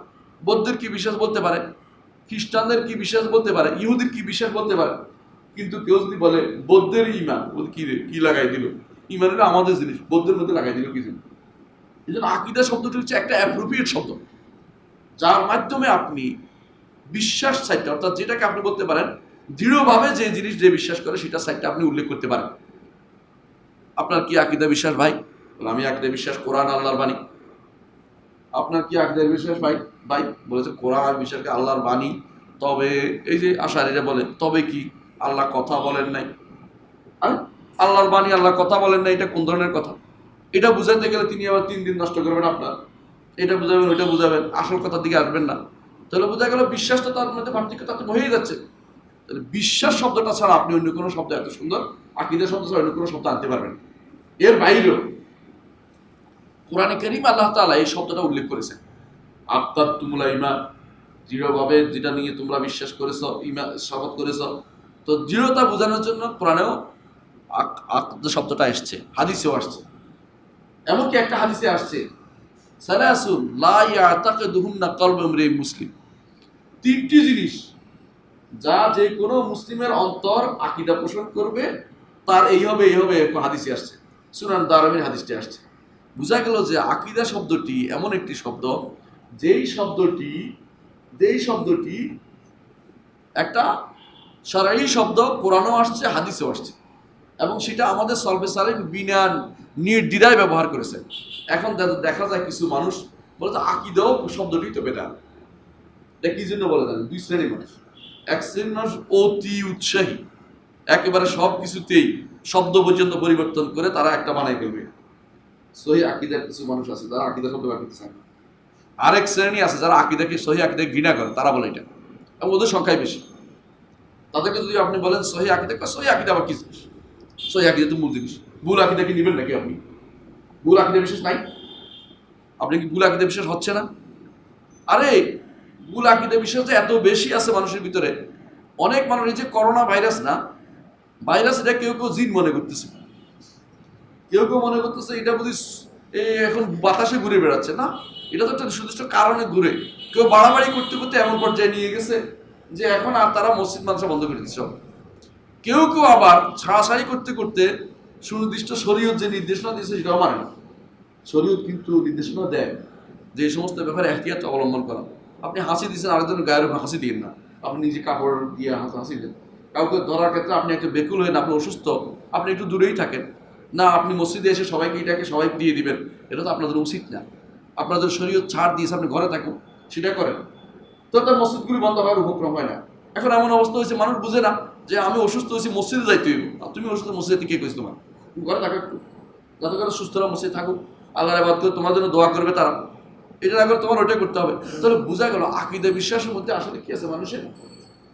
Speaker 1: বৌদ্ধের কি বিশ্বাস বলতে পারে, খ্রিস্টানদের কি বিশ্বাস বলতে পারে, ইহুদির কি বিশ্বাস বলতে পারে। কিন্তু কেউ যদি বলে বৌদ্ধের ইমান, কি রে, কি লাগাই দিল, ইমান হলো আমাদের জিনিস, বৌদ্ধের মধ্যে লাগাই দিল কি জিনিস। এই জন্য আকিদা শব্দটি হচ্ছে একটা অ্যাপ্রোপ্রিয়েট শব্দ, যার মাধ্যমে আপনি বিশ্বাস সাইটটা, অর্থাৎ যেটাকে আপনি বলতে পারেন দৃঢ়ভাবে যে জিনিস যে বিশ্বাস করে, সেটা সাইটটা আপনি উল্লেখ করতে পারেন। আপনার কি আকিদা বিশ্বাস ভাই? আমি আকিদা বিশ্বাস কোরআন আল্লাহর বাণী। আপনার কি আকিদার বিশ্বাস ভাই? ভাই বলেছে কোরআন বিশ্বাসকে আল্লাহর বাণী। তবে এই যে আশারীরা বলে তবে কি আল্লাহ কথা বলেন নাই। আরে আল্লাহর বাণী, আল্লাহ কথা বলেন নাই, এটা কোন ধরনের কথা? এটা বুঝাতে গেলে তিনি আবার 3 দিন নষ্ট করবেন আপনার। এটা বুঝাবেন, ওইটা বুঝাবেন, আসল কথার দিকে আসবেন না। তাহলে বোঝা গেল বিশ্বাসটা তার মধ্যে পার্থক্যতা তো হয়ে যাচ্ছে। তাহলে বিশ্বাস শব্দটা ছাড়া আপনি অন্য কোনো শব্দ এত সুন্দর, আকিদা শব্দ ছাড়া অন্য কোনো শব্দ আনতে পারবেন। এর বাইরেও কোরআনে কারীম আল্লাহ তাআলা এই শব্দটা উল্লেখ করেছেন, আত্মাতুমুল ঈমান, দৃঢ়ভাবে যেটা নিয়ে তোমরা বিশ্বাস করেছো, ঈমান শপথ করেছো। তো দৃঢ়তা বোঝানোর জন্য কোরআনেও আকিদা শব্দটা আসছে, হাদিসেও আসছে। এমনকি একটা হাদিসে আসছে সালাসুন লা ইয়াতাকিদুহুন্না কলবু ইমরিইন মুসলিম, 3টি জিনিস যা যে কোনো মুসলিমের অন্তর আকিদা পোষণ করবে, তার এই হবে এই হবে, হাদিসে আসছে, সুনান দারমির হাদিসটি আসছে। বোঝা গেল যে আকিদা শব্দটি এমন একটি শব্দ, যেই শব্দটি একটা শরঈ শব্দ, কোরআনও আসছে, হাদিসেও আসছে, এবং সেটা আমাদের সলফে সালেহিন বিনা নির্দ্বিধায় ব্যবহার করেছে। এখন দেখা যায় কিছু মানুষ বলে যে আকিদাও শব্দটি তো বেদাত। এটা কি জন্য বলে জানেন? 2 শ্রেণীর মানুষ। এক শ্রেণীর মানুষ অতি উৎসাহী, একেবারে সব কিছুতেই শব্দ পর্যন্ত পরিবর্তন করে তারা একটা বানাই ফেলবে। সহি আকিদার কিছু মানুষ আছে যারা আকিদা শব্দ ব্যবহার করতে চায় না। আরেক শ্রেণী আছে যারা আকিদাকে সহি আকিদা ঘৃণা করে, তারা বলে এটা, এবং ওদের সংখ্যাই বেশি। তাদেরকে যদি আপনি বলেন সহি আকিদা, সহি আকিদা আবার কি জিনিস? সহি আকিদা তো মূল জিনিস, ভুল আকিদা কি নেবেন নাকি আপনি? ভুল আকিদা বিশ্বাস নাই? আপনি কি ভুল আকিদা বিশ্বাস হচ্ছে না? আরে ভুল আকিদা বিশ্বাস যে এত বেশি আছে মানুষের ভিতরে। অনেক মানুষ, এই যে করোনা ভাইরাস না, ভাইরাস এটা কেউ কেউ জিন মনে করতেছে, কেউ কেউ মনে করতেছে এটা বুঝি এখন বাতাসে ঘুরে বেড়াচ্ছে। না, এটা তো একটা সুনির্দিষ্ট কারণে ঘুরে। কেউ বাড়াবাড়ি করতে করতে এমন পর্যায়ে নিয়ে গেছে যে এখন আর তারা মসজিদ মাদ্রাসা বন্ধ করে দিচ্ছে। কেউ কেউ আবার ছাড়াছাড়ি করতে করতে সুনির্দিষ্ট শরীয়ত যে নির্দেশনা দিয়েছে সেটাও মানে না। শরীয়ত কিন্তু নির্দেশনা দেয় যে এই সমস্ত ব্যাপারে এহতিয়াত অবলম্বন করা। আপনি হাসি দিচ্ছেন, আরেকজনের গায়ের উপর হাসি দিন না, আপনি নিজে কাপড় দিয়ে হাসি দেন। কাউকে ধরার ক্ষেত্রে আপনি একটা বেকুল হয়ে, আপনি অসুস্থ, আপনি একটু দূরেই থাকেন না, আপনি মসজিদে এসে সবাইকে এটাকে সবাই দিয়ে দিবেন, এটা তো আপনাদের উচিত না। আপনাদের শরীয়ত ছাড় দিয়েছে, আপনি ঘরে থাকুন, সেটা করেন, তো তার মসজিদগুলি বন্ধ হওয়ার উপক্রম হয় না। এখন এমন অবস্থা হয়েছে মানুষ বুঝে না যে আমি অসুস্থ হয়েছি, মসজিদে যাইতে হইব। তুমি অসুস্থ, মসজিদে কে কইছ তোমার? ঘরে থাকো একটু, যাতে করে সুস্থরা মসজিদে থাকুক, আল্লাহর ইবাদত করে তোমার জন্য দোয়া করবে তারা। এটা না করে তোমার ওইটা করতে হবে। তাহলে বোঝা গেল আকিদা বিশ্বাসের মধ্যে আসলে কি আছে, মানুষের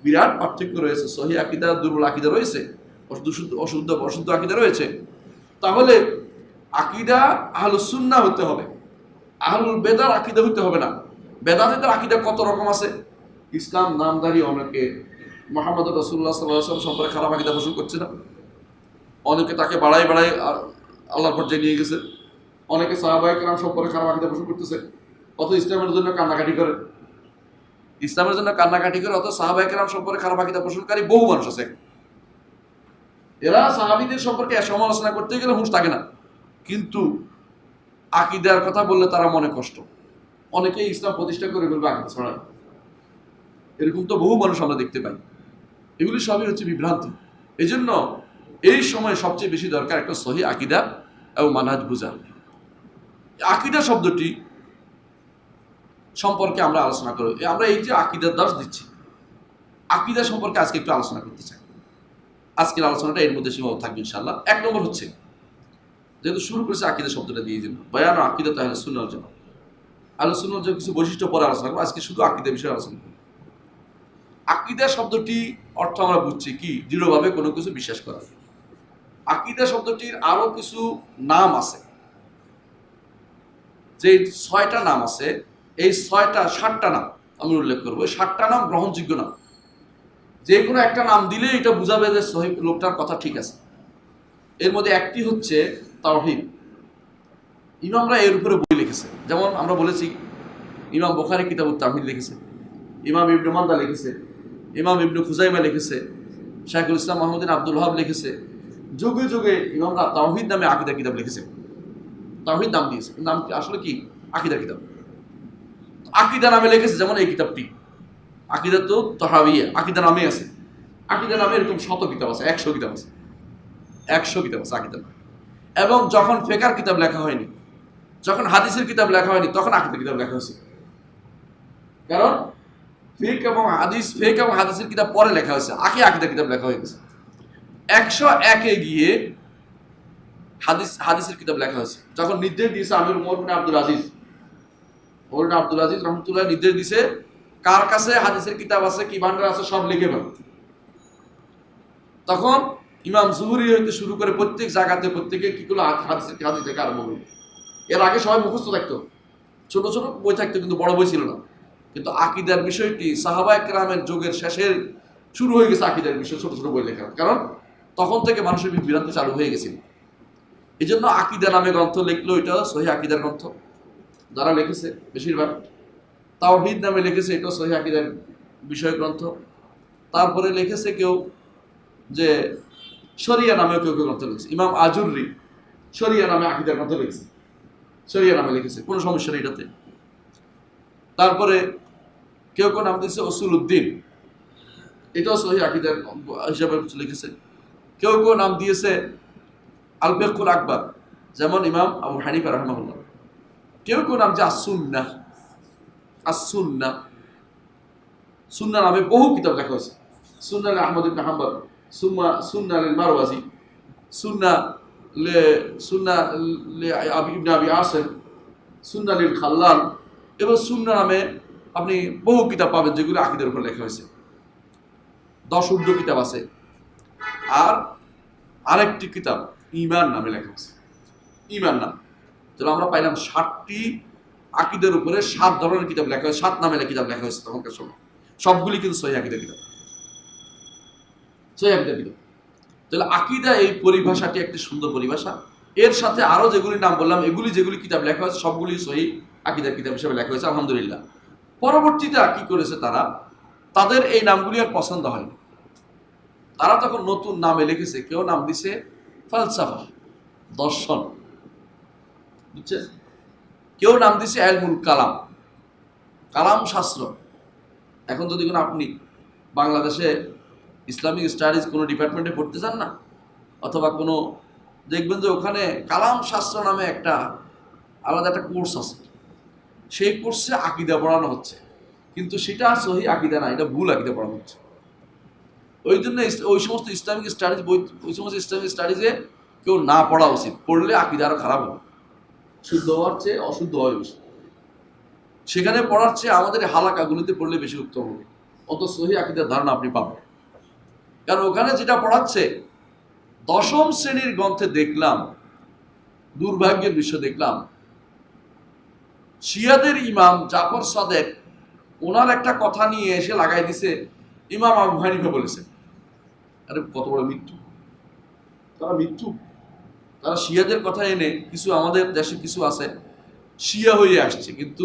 Speaker 1: বিরাট পার্থক্য রয়েছে। সহি আকিদা, দুর্বল আকিদা রয়েছে, অশুদ্ধ আকিদা রয়েছে। তাহলে আকিদা আহলুস সুন্নাহ হতে হবে, আহলুল বেদার আকিদা হতে হবে না। বেদাতের আকিদা কত রকম আছে। ইসলাম নামধারী অনেকে মুহাম্মদ রাসূলুল্লাহ সাল্লাল্লাহু আলাইহি ওয়াসাল্লাম সম্পর্কে খারাপ আকিদা পোষণ করছে না। অনেকে তাকে বাড়ায় আল্লাহর পর্যায়ে নিয়ে গেছে। অনেকে সাহাবায়ে কেরাম সম্পর্কে খারাপ আকিদা পোষণ করতেছে, অত ইসলামের জন্য কান্নাকাটি করে, অত সাহাবায়ে কেরাম সম্পর্কে খারাপ আকিদা পোষণকারী বহু মানুষ আছে। এরা সাহাবীদের সম্পর্কে সমালোচনা করতে গেলে হুঁশ থাকে না, কিন্তু আকিদার কথা বললে তারা মনে কষ্ট। অনেকেই ইসলাম প্রতিষ্ঠা করে ফেলবে আকিদা ছড়ায়, এরকম তো বহু মানুষ আমরা দেখতে পাই। এগুলি সবই হচ্ছে বিভ্রান্তি। এই জন্য এই সময় সবচেয়ে বেশি দরকার একটা সহি আকিদা এবং মানহাজ বুঝা। আকিদা শব্দটি সম্পর্কে আমরা আলোচনা করি। আমরা এই যে আকিদার দাস দিচ্ছি, আকিদা সম্পর্কে আজকে একটু আলোচনা করতে চাই। আজকের আলোচনাটা এর মধ্যে সীমাবদ্ধ থাকবে ইনশাআল্লাহ। 1 নম্বর হচ্ছে, যেহেতু শুরু করেছে আকিদা শব্দটা দিয়ে জন্য, বয়ান আকিদা আহলে সুন্নাহ ওয়াল জামাআহ। আহলে সুন্নাহ ওয়াল জামাআহ কিছু বৈশিষ্ট্য পরে আলোচনা করব, আজকে শুধু আকিদা বিষয়ে আলোচনা করব। আকিদা শব্দটি অর্থ আমরা বুঝছি কি, দৃঢ়ভাবে কোনো কিছু বিশ্বাস করা। আকিদা শব্দটির আরো কিছু নাম আছে, যে 6টা নাম আছে। এই 7টা নাম আমি উল্লেখ করবো। এই 7টা নাম গ্রহণযোগ্য নাম, যে কোনো একটা নাম দিলে এটা বুঝাবে যে সহিহ লোকটার কথা ঠিক আছে। এর মধ্যে একটি হচ্ছে তাওহীদ। ইমামরা এর উপরে বই লিখেছে, যেমন আমরা বলেছি ইমাম বুখারী কিতাবুত তাওহীদ লিখেছে, ইমাম ইবনে মান্দা লিখেছে, ইমাম ইবনে খুজাইমা লিখেছে, শাইখুল ইসলাম মুহাম্মদ বিন আব্দুল ওয়াহাব লিখেছে। যুগে যুগে ইমামরা তাওহীদ নামে আকীদার কিতাব লিখেছে। তাওহীদ নাম দিয়েছে, নাম আসলে কি আকীদার কিতাব। আকীদা নামে লিখেছে, যেমন এই কিতাবটি আকীদা তো তাহাবিয়া, আকীদা নামে আছে। আকীদা নামে এরকম 100 কিতাব আছে, 100 কিতাব আছে, 100 কিতাব আছে আকীদা। এবং যখন ফিকহের কিতাব লেখা হয়নি, যখন হাদিসের কিতাব লেখা হয়নি, তখন আকীদার কিতাব লেখা হয়েছে। কারণ ফিকহ এবং হাদিসের কিতাব পরে লেখা হয়েছে, আগে আকীদার কিতাব লেখা হয়ে গেছে। 101-এ গিয়ে হাদিসের কিতাব লেখা হয়েছে। যখন নির্দেশ দিয়েছে আমির ওমর বিন আব্দুল আজিজ রহমতুল্লাহ নির্দেশ দিয়েছে, কার কাছে হাদিসের কিতাব আছে, কি ভান্ডার আছে, সব লিখে ফেল। তখন ইমাম জুহরি হইতে শুরু করে প্রত্যেক জায়গাতে প্রত্যেকে কি করলো, হাদিস থেকে আরম্ভ করলো। এর আগে সবাই মুখস্থ থাকতো, ছোট ছোট বই থাকতো, কিন্তু বড় বই ছিল না। কিন্তু আকীদার বিষয়টি সাহাবায়ে কেরামের যুগের শেষের শুরু হয়ে গেছে আকীদার বিষয় ছোট ছোট বই লেখা, কারণ তখন থেকে মানুষের বিভ্রান্তি চালু হয়ে গেছিল। এই জন্য আকীদা নামে গ্রন্থ লিখলো, এটা সহিহ আকীদার গ্রন্থ যারা লিখেছে বেশিরভাগ। তাওহীদ নামে লিখেছে, এটাও সহিহ আকীদার বিষয় গ্রন্থ। তারপরে লিখেছে কেউ যে শরিয়া নামেও কেউ কেউ গ্রন্থ লিখেছে। ইমাম আজুররি শরিয়া নামে আকীদার গ্রন্থ লিখেছে, শরিয়া নামে লিখেছে, কোনো সমস্যা নেই এটাতে। তারপরে কেউ কেউ নাম দিয়েছে উসুলউদ্দিন, এটাও সহিহ আকীদার হিসাবে লিখেছে। কেউ কেউ নাম দিয়েছে আল ফিকহুল আকবার, যেমন ইমাম আবু হানিফা রাহিমাহুল্লাহ। কেউ কেউ নাম যে সুন্নাহ নামে বহু কিতাব লেখা হয়েছে। সুন্নাহ আহমদ ইবনে হাম্বল, সুন্নাহ লিল মারওয়াজি, সুন্নাহ লে ইবনে আবি আসিম, সুন্নাহ লিল খাল্লাল, এবং সুন্নাহ নামে আপনি বহু কিতাব পাবেন যেগুলো আকীদার উপর লেখা হয়েছে। 10 উর্দু কিতাব আছে। আর আরেকটি কিতাব ঈমান নামে লেখা আছে, ঈমান নাম। তাহলে আমরা পাইলাম 60টি আকীদার উপরে 7 ধরনের কিতাব লেখা হয়েছে, 7 নামে কিতাব লেখা হয়েছে তখনকার সময়। সবগুলি কিন্তু সহিহ আকীদার কিতাব, সহিহ আকীদার কিতাব। তাহলে আকীদা এই পরিভাষাটি একটি সুন্দর পরিভাষা। এর সাথে আরো যেগুলি নাম বললাম, এগুলি যেগুলি কিতাব লেখা হয়েছে সবগুলি সহিহ আকীদার কিতাব হিসেবে লেখা হয়েছে, আলহামদুলিল্লাহ। পরবর্তীতে কি করেছে তারা, তাদের এই নামগুলি আর পছন্দ হয়নি। তারা তখন নতুন নামে লিখেছে। কেউ নাম দিছে ফালসাফা, দর্শন, বুঝছে? কেউ নাম দিছে ইলমুল কালাম, কালাম শাস্ত্র। এখন যদি কোনো আপনি বাংলাদেশে ইসলামিক স্টাডিজ কোনো ডিপার্টমেন্টে পড়তে চান না, অথবা কোনো দেখবেন যে ওখানে কালাম শাস্ত্র নামে একটা আলাদা একটা কোর্স আছে, সেই কোর্সে আকীদা পড়ানো হচ্ছে, কিন্তু সেটা সহিহ আকীদা না, এটা ভুল আকীদা পড়ানো হচ্ছে। ওই জন্য ওই সমস্ত ইসলামিক স্টাডিজ বই, ওই সমস্ত ইসলামিক স্টাডিজে কেউ না পড়া উচিত। পড়লে আকীদা আরো খারাপ হবে, শুদ্ধ হওয়ার চেয়ে অশুদ্ধ হয় বেশি। সেখানে পড়ার চেয়ে আমাদের হালাকাগুলিতে পড়লে বেশি উত্তম হবে, অত সহিহ আকীদার ধারণা আপনি পাবেন। কারণ ওখানে যেটা পড়াচ্ছে, 10ম শ্রেণীর গ্রন্থে দেখলাম, দুর্ভাগ্যের বিষয় দেখলাম, শিয়াদের ইমাম জাফর সাদেক ওনার একটা কথা নিয়ে এসে লাগাই দিছে ইমাম আবু হানিফা বলেছে। আরে কত বড় মৃত্যু! তারা শিয়াদের কথা এনে, কিছু আমাদের দেশে কিছু আছে শিয়া হয়ে আসছে কিন্তু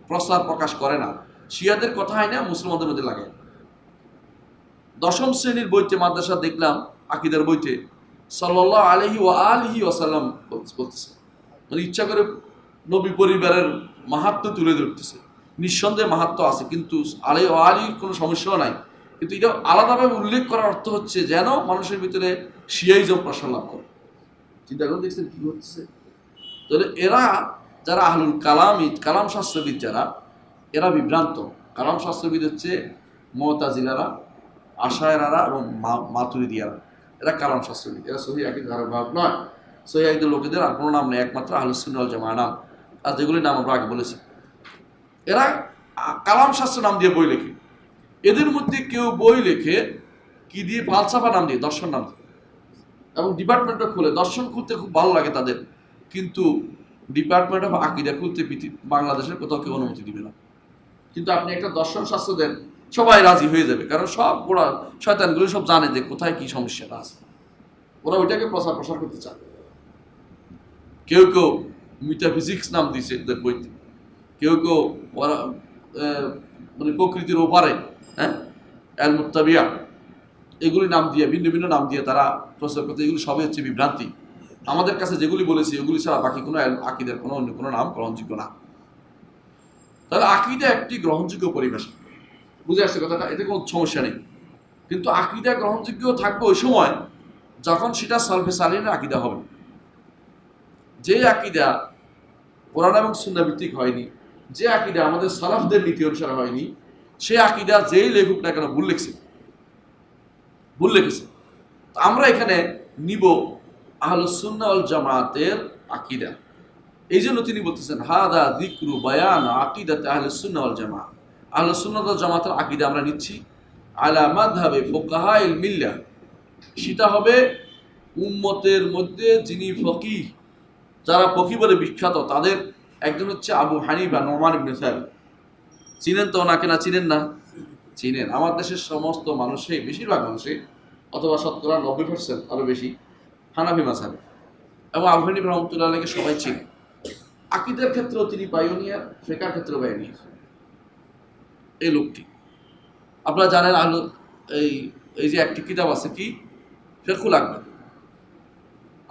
Speaker 1: প্রচার প্রকাশ করে না, শিয়াদের কথা এনে মুসলমানদের মধ্যে লাগায়। 10ম শ্রেণীর বইতে মাদ্রাসা দেখলাম, আকীদার বইতে সাল্লাল্লাহু আলাইহি ওয়া আলিহি ওয়াসাল্লাম বলতেছে, মানে ইচ্ছা করে নবী পরিবারের মাহাত্ম্য তুলে ধরতেছে। নিঃসন্দেহে মাহাত্ম্য আছে, কিন্তু আলীর কোনো সমস্যাও নাই, কিন্তু এটা আলাদাভাবে উল্লেখ করার অর্থ হচ্ছে যেন মানুষের ভিতরে শিয়াইজম প্রসার লাভ করে। চিন্তা করে দেখছেন কি হচ্ছে? তাহলে এরা যারা আহলুল কালাম শাস্ত্রবিদ যারা, এরা বিভ্রান্ত। কালাম শাস্ত্রবিদ হচ্ছে মুতাজিলারা, আশায়রারা এবং মাতুরিদিয়ারা, এরা কালাম শাস্ত্রবিদ। এরা সহিহ আকীদার ধারক নয়। সহিহ আকীদার লোকেদের আর কোনো নাম নেই, একমাত্র আহলুস সুন্নাহ ওয়াল জামাআহ নাম। আর যেগুলির নাম আমরা আগে বলেছি, এরা কালাম শাস্ত্র নাম দিয়ে বই লেখে। এদের মধ্যে কেউ বই লেখে কি দিয়ে, ফালসাফা নাম দিয়ে, দর্শন নাম দিয়ে, এবং ডিপার্টমেন্টও খুলে। দর্শন খুলতে খুব ভালো লাগে তাদের, কিন্তু ডিপার্টমেন্ট অফ আকীদা খুলতে বাংলাদেশের কোথাও কেউ অনুমতি দিবে না। কিন্তু আপনি একটা দর্শন শাস্ত্র দেন, সবাই রাজি হয়ে যাবে, কারণ সব গোড়া শয়তানগুলো সব জানে যে কোথায় কি সমস্যাটা আছে, ওরা ওইটাকে প্রসার করতে চায়। কেউ কেউ মিটাফিজিক্স নাম দিয়েছে এদের বইতে, কেউ কেউ ওরা মানে প্রকৃতির ওপারে, হ্যাঁ, এল মুত্তাবিয়া, এগুলি নাম দিয়ে ভিন্ন ভিন্ন নাম দিয়ে তারা প্রচার করতে, এগুলি সবই হচ্ছে বিভ্রান্তি। আমাদের কাছে যেগুলি বলেছি ওগুলি ছাড়া বাকি কোনো আকিদের কোনো অন্য কোনো নাম গ্রহণযোগ্য না। তাহলে আকিদা একটি গ্রহণযোগ্য পরিভাষা, বুঝে আসছে কথাটা, এতে কোনো সমস্যা নেই। কিন্তু আকিদা গ্রহণযোগ্য থাকবে ওই সময় যখন সেটা সালফে সালিনের আকিদা হবে। যে আকিদা কোরআন এবং সুন্নাহ ভিত্তিক হয়নি, যে আকিদা আমাদের সালাফদের নীতি অনুসারে হয়নি, সে আকিদা যেই লেখক না কেন ভুল লিখেছে। আমরা এখানে নিব আহলুস সুন্নাহ ওয়াল জামাতের আকিদা। এই জন্য তিনি বলতেছেন হাদা যিকরু বায়ান আকিদাত আহলুস সুন্নাহ ওয়াল জামাত। আহলুস সুন্নাহ ওয়াল জামাতের আকিদা আমরা নিচ্ছি আলা মাযহাবে ফুকাহাইল মিল্লাহ, সেটা হবে উম্মতের মধ্যে যিনি ফকিহ, যারা ফকিহ বলে বিখ্যাত, তাদের একজন হচ্ছে আবু হানিফা নুমান ইবনে সাবিত। চিনেন তো ওনাকে? না চিনেন না? চিনেন। আমার দেশের সমস্ত মানুষই, বেশিরভাগ মানুষই, অথবা শতকরা 90% আরো বেশি হানাফি মাযহাবে, এবং আবু হানিফা রাহমাতুল্লাহ আলাইহিকে সবাই চিনে। আকীদার ক্ষেত্রেও তিনি পাইওনিয়ার, ফিকহের ক্ষেত্রেও পাইওনিয়ার এই লোকটি। আপনারা জানেন এই যে একটি কিতাব আছে কি ফিকহুল আকবার,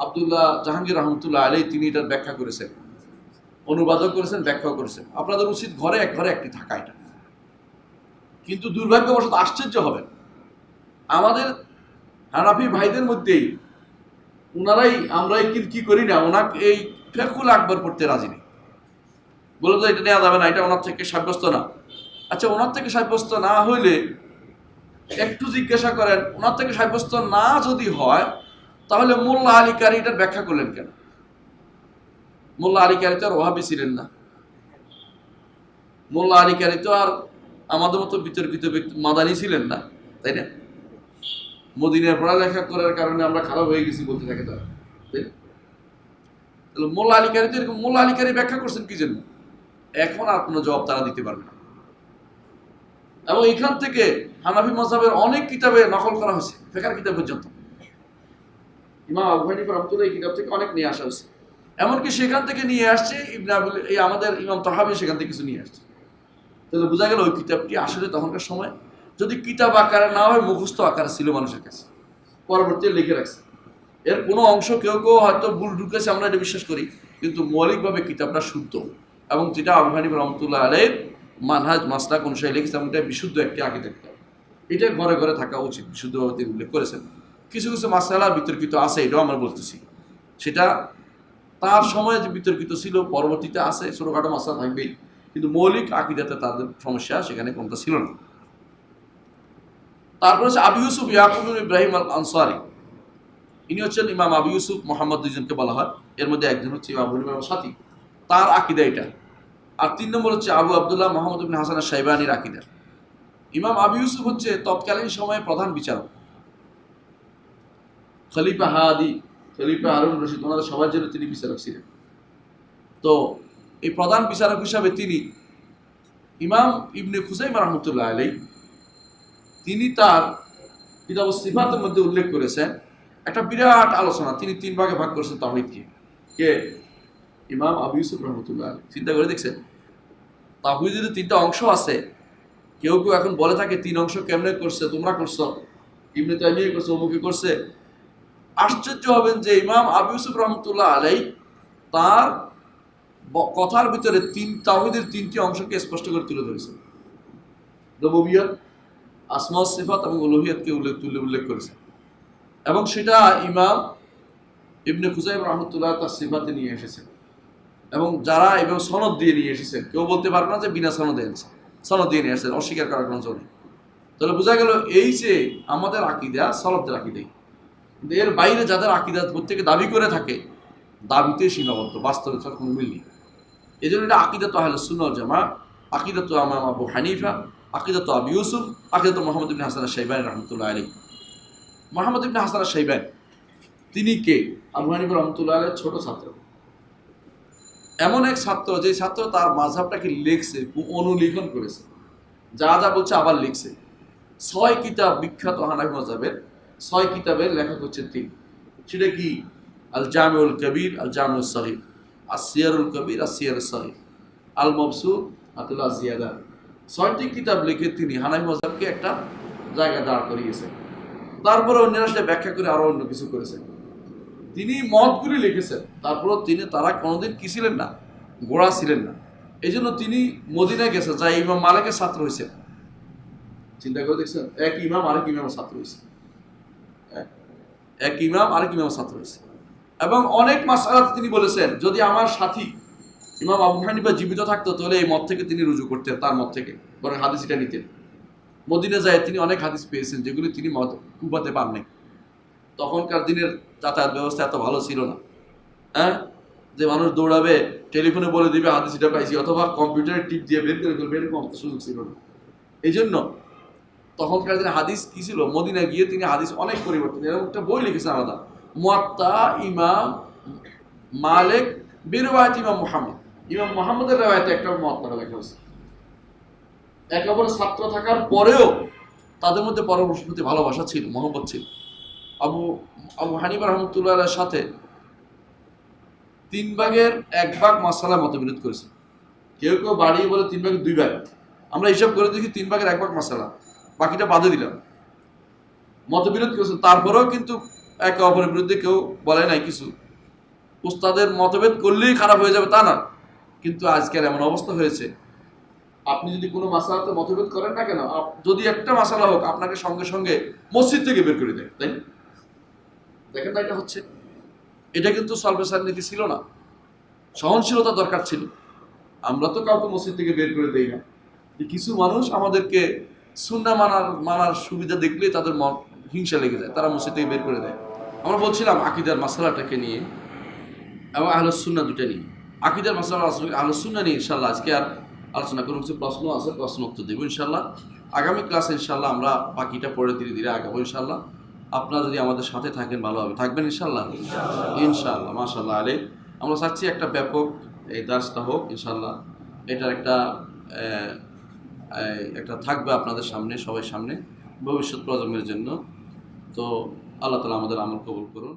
Speaker 1: আব্দুল্লাহ জাহাঙ্গীর রহমতুল্লাহ আলাইহি তিনি এটার ব্যাখ্যা করেছেন, অনুবাদও করেছেন, ব্যাখ্যাও করেছেন। আপনাদের উচিত ঘরে একটি থাকা এটা। কিন্তু দুর্ভাগ্যবশত আশ্চর্য হবেন, আমাদের হানাফি ভাইদের মধ্যেই আমরাই কি করি না, ওনাকে এই ফিকহুল আকবার পড়তে রাজি নেই, বলে তো এটা নেওয়া যাবে না, এটা ওনার থেকে সাব্যস্ত না। আচ্ছা, ওনার থেকে সাব্যস্ত না হইলে একটু জিজ্ঞাসা করেন, ওনার থেকে সাব্যস্ত না যদি হয় তাহলে মোল্লা আলী কারি এটার ব্যাখ্যা করলেন কেন? মোল্লা আলী কারি তো আর ওহাবি ছিলেন না। মোল্লা আলী কারি তো আর আমাদের মতো বিতর্কিত ব্যক্তি মাদানি ছিলেন না, তাই না? মদিনায় পড়ালেখা করার কারণে আমরা খারাপ হয়ে গেছি বলতে থাকে তারা, তাই না? তাহলে মোল্লা আলী কারি তো এরকম, মোল্লা আলী কারি ব্যাখ্যা করছেন কি জন্য, এখন আর কোনো জবাব তারা দিতে পারবে না। এবং এখান থেকে হানাফি মাযহাবের অনেক কিতাবে নকল করা হয়েছে, ফিকহের কিতাব পর্যন্ত। ইমাম আবু হানিফা রাহমাতুল্লাহ এই কিতাব থেকে অনেক নিয়ে আসা হয়েছে, এমনকি সেখান থেকে নিয়ে আসছে এই আমাদের ইমাম তাহাবী সেখান থেকে কিছু নিয়ে আসছে। তাহলে বোঝা গেল ওই কিতাবটি আসলে তখনকার সময় যদি কিতাব আকারে না হয় মুখস্থ আকারে ছিল মানুষের কাছে, পরবর্তীতে লিখে রাখছে। এর কোনো অংশ কেউ হয়তো ভুল ঢুকেছে, আমরা এটা বিশ্বাস করি, কিন্তু মৌলিকভাবে কিতাবটা শুদ্ধ, এবং যেটা আবু হানিফা রাহমাতুল্লাহ আলাইহির মানহাজ মাসলাক অনুসারে লিখেছে, এবং এটা বিশুদ্ধ একটি আকীদা কিতাব। এটা ঘরে ঘরে থাকা উচিত, বিশুদ্ধভাবে তিনি উল্লেখ করেছেন। কিছু কিছু মাসআলা বিতর্কিত আছে, এটাও আমরা বলতেছি, সেটা তার সময়ে যে বিতর্কিত ছিল পরবর্তীতে আছে, ছোটখাটো মাসআলা থাকবেই, কিন্তু মৌলিক আকীদাতে তাদের সমস্যা সেখানে কোনটা ছিল না। তারপর হচ্ছে আবু ইউসুফ ইয়াকুব ইবনে ইব্রাহিম আল আনসারী, ইনি হচ্ছেন ইমাম আবু ইউসুফ, মোহাম্মদ দুইজনকে বলা হয়, এর মধ্যে একজন হচ্ছে ইমাম আবু হানিফার সাথী, তার আকীদা এটা। আর 3 নম্বর হচ্ছে আবু আব্দুল্লাহ মুহাম্মদ ইবনে হাসান আশ-শাইবানির আকীদা। ইমাম আবু ইউসুফ হচ্ছে তৎকালীন সময়ে প্রধান বিচারক, খলিফা হাদি, খলিফা হারুন রশিদ, ওনাদের সবার জন্য তিনি বিচারক ছিলেন। তো এই প্রধান বিচারক হিসাবে তিনি ইমাম ইবনে খুজাইমা রাহমাতুল্লাহ আলাইহি, তিনি তার কিতাব সিফাতের মধ্যে উল্লেখ করেছেন একটা বিরাট আলোচনা, তিনি 3 ভাগে ভাগ করেছেন তাওহীদকে। কে? ইমাম আবু ইউসুফ রাহমাতুল্লাহ আলাইহি। চিন্তা করে দেখছেন, তাওহীদের 3টা অংশ আছে। কেউ এখন বলে থাকে 3 অংশ কেমনে করছে, তোমরা করছো, ইবনে তাইমিয়া করছে, অমুকে করছে। আশ্চর্য হবেন যে ইমাম আবু ইউসুফ রাহমাতুল্লাহ আলাইহি তার কথার ভিতরে তাওহীদের 3টি অংশকে স্পষ্ট করে তুলে ধরেছেন। রুবুবিয়্যাত, আসমা ওয়াস সিফাত এবং উলুহিয়াতকে উল্লেখ করেছেন, এবং সেটা ইমাম ইবনে খুজাইমা রাহমাতুল্লাহ তার সিফাতে নিয়ে এসেছেন, এবং যারা এবং সনদ দিয়ে নিয়ে এসেছেন, কেউ বলতে পারবে না যে বিনা সনদে এনেছে, সনদ দিয়ে নিয়ে এসেছেন, অস্বীকার করার কোনো জন্য। তাহলে বোঝা গেল এই যে আমাদের আকীদা সালাফদের আকীদাই, কিন্তু এর বাইরে যাদের আকীদা প্রত্যেকে দাবি করে থাকে, দাবিতে সীমাবদ্ধ, বাস্তবে তার কোনো মিল নেই। এই জন্য এটা আকীদাত আহলুস সুন্নাহ ওয়াল জামাত, আকীদাত ইমাম আবু হানিফা, আকীদাত আবু ইউসুফ, আকীদাত মুহাম্মদ ইবনে হাসান আশ-শাইবানি রাহমাতুল্লাহ আলাইহি। মুহাম্মদ ইবনে হাসান আশ-শাইবানি তিনি কে? আবু হানিফা রাহমাতুল্লাহ আলাইহির ছোট ছাত্র, এমন এক ছাত্র যে ছাত্র তার মাযহাবটাকে লিখছে, অনুলিখন করেছে, যা যা বলছে আবার লিখছে। 6 কিতাব বিখ্যাত হানাফি মাযহাবের 6 কিতাবের লেখক হচ্ছেন তিনি। সেটা কি? আল জামিউল কবির, আল জামিউস সগীর, আসিয়ারুল কবির, আসিয়ারুস সগীর, আল মবসুত, আতুল জিয়াদা। 6টি কিতাব লিখে তিনি হানাফি মাযহাবকে একটা জায়গায় দাঁড় করিয়েছেন। তারপরে অন্যরা সেটা ব্যাখ্যা করে আরো অন্য কিছু করেছেন। তিনি মতগুলি লিখেছেন, তারপরে তারা কোনোদিন কি ছিলেন না, গোড়া ছিলেন না। এই জন্য তিনি মদিনায় গেছেন, যা ইমাম মালিকের ছাত্র হয়েছেন। চিন্তা করে দেখছেন, এক ইমাম আরেক ইমামের ছাত্র হয়েছে, এক ইমাম আরেক ইমামের ছাত্র হয়েছে। এবং অনেক মাসআলাতে তিনি বলেছেন, যদি আমার সাথী ইমাম আবু হানিফা জীবিত থাকতো তাহলে এই মত থেকে তিনি রুজু করতেন, তার মত থেকে বরং হাদিসটা নিতেন। মদিনা যায় তিনি অনেক হাদিস পেয়েছেন যেগুলি তিনি কুফাতে পাননি। তখনকার দিনের যাতায়াত ব্যবস্থা এত ভালো ছিল না, যে মানুষ দৌড়াবে, টেলিফোনে বলে দিবে হাদিসটা পাইছি, অথবা কম্পিউটারে টিপ দিয়ে বের করে ফেলবে, এরকম সুযোগ ছিল না। এই জন্য তখনকার দিনে হাদিস কি ছিল, মদিনায় গিয়ে তিনি হাদিস অনেক পরিবর্তন, এরকম একটা বই লিখেছেন আলাদা, মুয়াত্তা ইমাম মালিক বিরওয়ায়াত ইমাম মুহাম্মদ। ইমাম মুহাম্মদের রিওয়ায়াতে একটা মুয়াত্তা লেখা হয়েছে। একে অপরের ছাত্র থাকার পরেও তাদের মধ্যে পরস্পরের প্রতি ভালোবাসা ছিল, মহব্বত ছিল। আবু হানিফা রাহমাতুল্লাহর সাথে 3 ভাগের 1 ভাগ মাসালা মতবিরোধ করেছে। কেউ কেউ বাড়িয়ে বলে 3 ভাগের 2 ভাগ। আমরা হিসাব করে দেখি 3 ভাগের 1 ভাগ মাসালা, বাকিটা বাদে দিলাম। মতবিরোধ করেছে, তারপরেও কিন্তু একে অপরের বিরুদ্ধে কেউ বলে নাই কিছু। উস্তাদের মতভেদ করলেই খারাপ হয়ে যাবে তা না, কিন্তু আজকের এমন অবস্থা হয়েছে, আপনি যদি কোনো মাসালাতে মতভেদ করেন না কেন, যদি একটা মাসালা হোক, আপনাকে সঙ্গে সঙ্গে মসজিদ থেকে বের করে দেয়, তাই দেখেন না? এটা হচ্ছে, এটা কিন্তু সালফেসার নীতি ছিল না, সহনশীলতা দরকার ছিল। আমরা তো কাউকে মসজিদ থেকে বের করে দেই না। যে কিছু মানুষ আমাদেরকে সুন্নাহ মানার সুবিধা দেখলেই তাদের হিংসা লেগে যায়, তারা মসজিদ থেকে বের করে দেয়। আমরা বলছিলাম আকীদার মাসালাটাকে নিয়ে এবং আহলুস সুন্নাহ দুটো নিয়ে। আকীদার মাসালা আহলুস সুন্নাহ নিয়ে ইনশাআল্লাহ আজকে আর আলোচনা করব। কিছু প্রশ্ন আছে, প্রশ্ন উত্তর দেবো ইনশাআল্লাহ। আগামী ক্লাসে ইনশাআল্লাহ আমরা বাকিটা পরে ধীরে ধীরে আগাবো ইনশাআল্লাহ। আপনারা যদি আমাদের সাথে থাকেন ভালো হবে, থাকবেন ইনশাআল্লাহ। ইনশাআল্লাহ মাশাআল্লাহ আলাইহি। আমরা চাচ্ছি একটা ব্যাপক এই দাসটা হোক ইনশাআল্লাহ। এটার একটা থাকবে আপনাদের সামনে, সবার সামনে, ভবিষ্যৎ প্রজন্মের জন্য। তো আল্লাহ তাআলা আমাদের আমল কবুল করুন।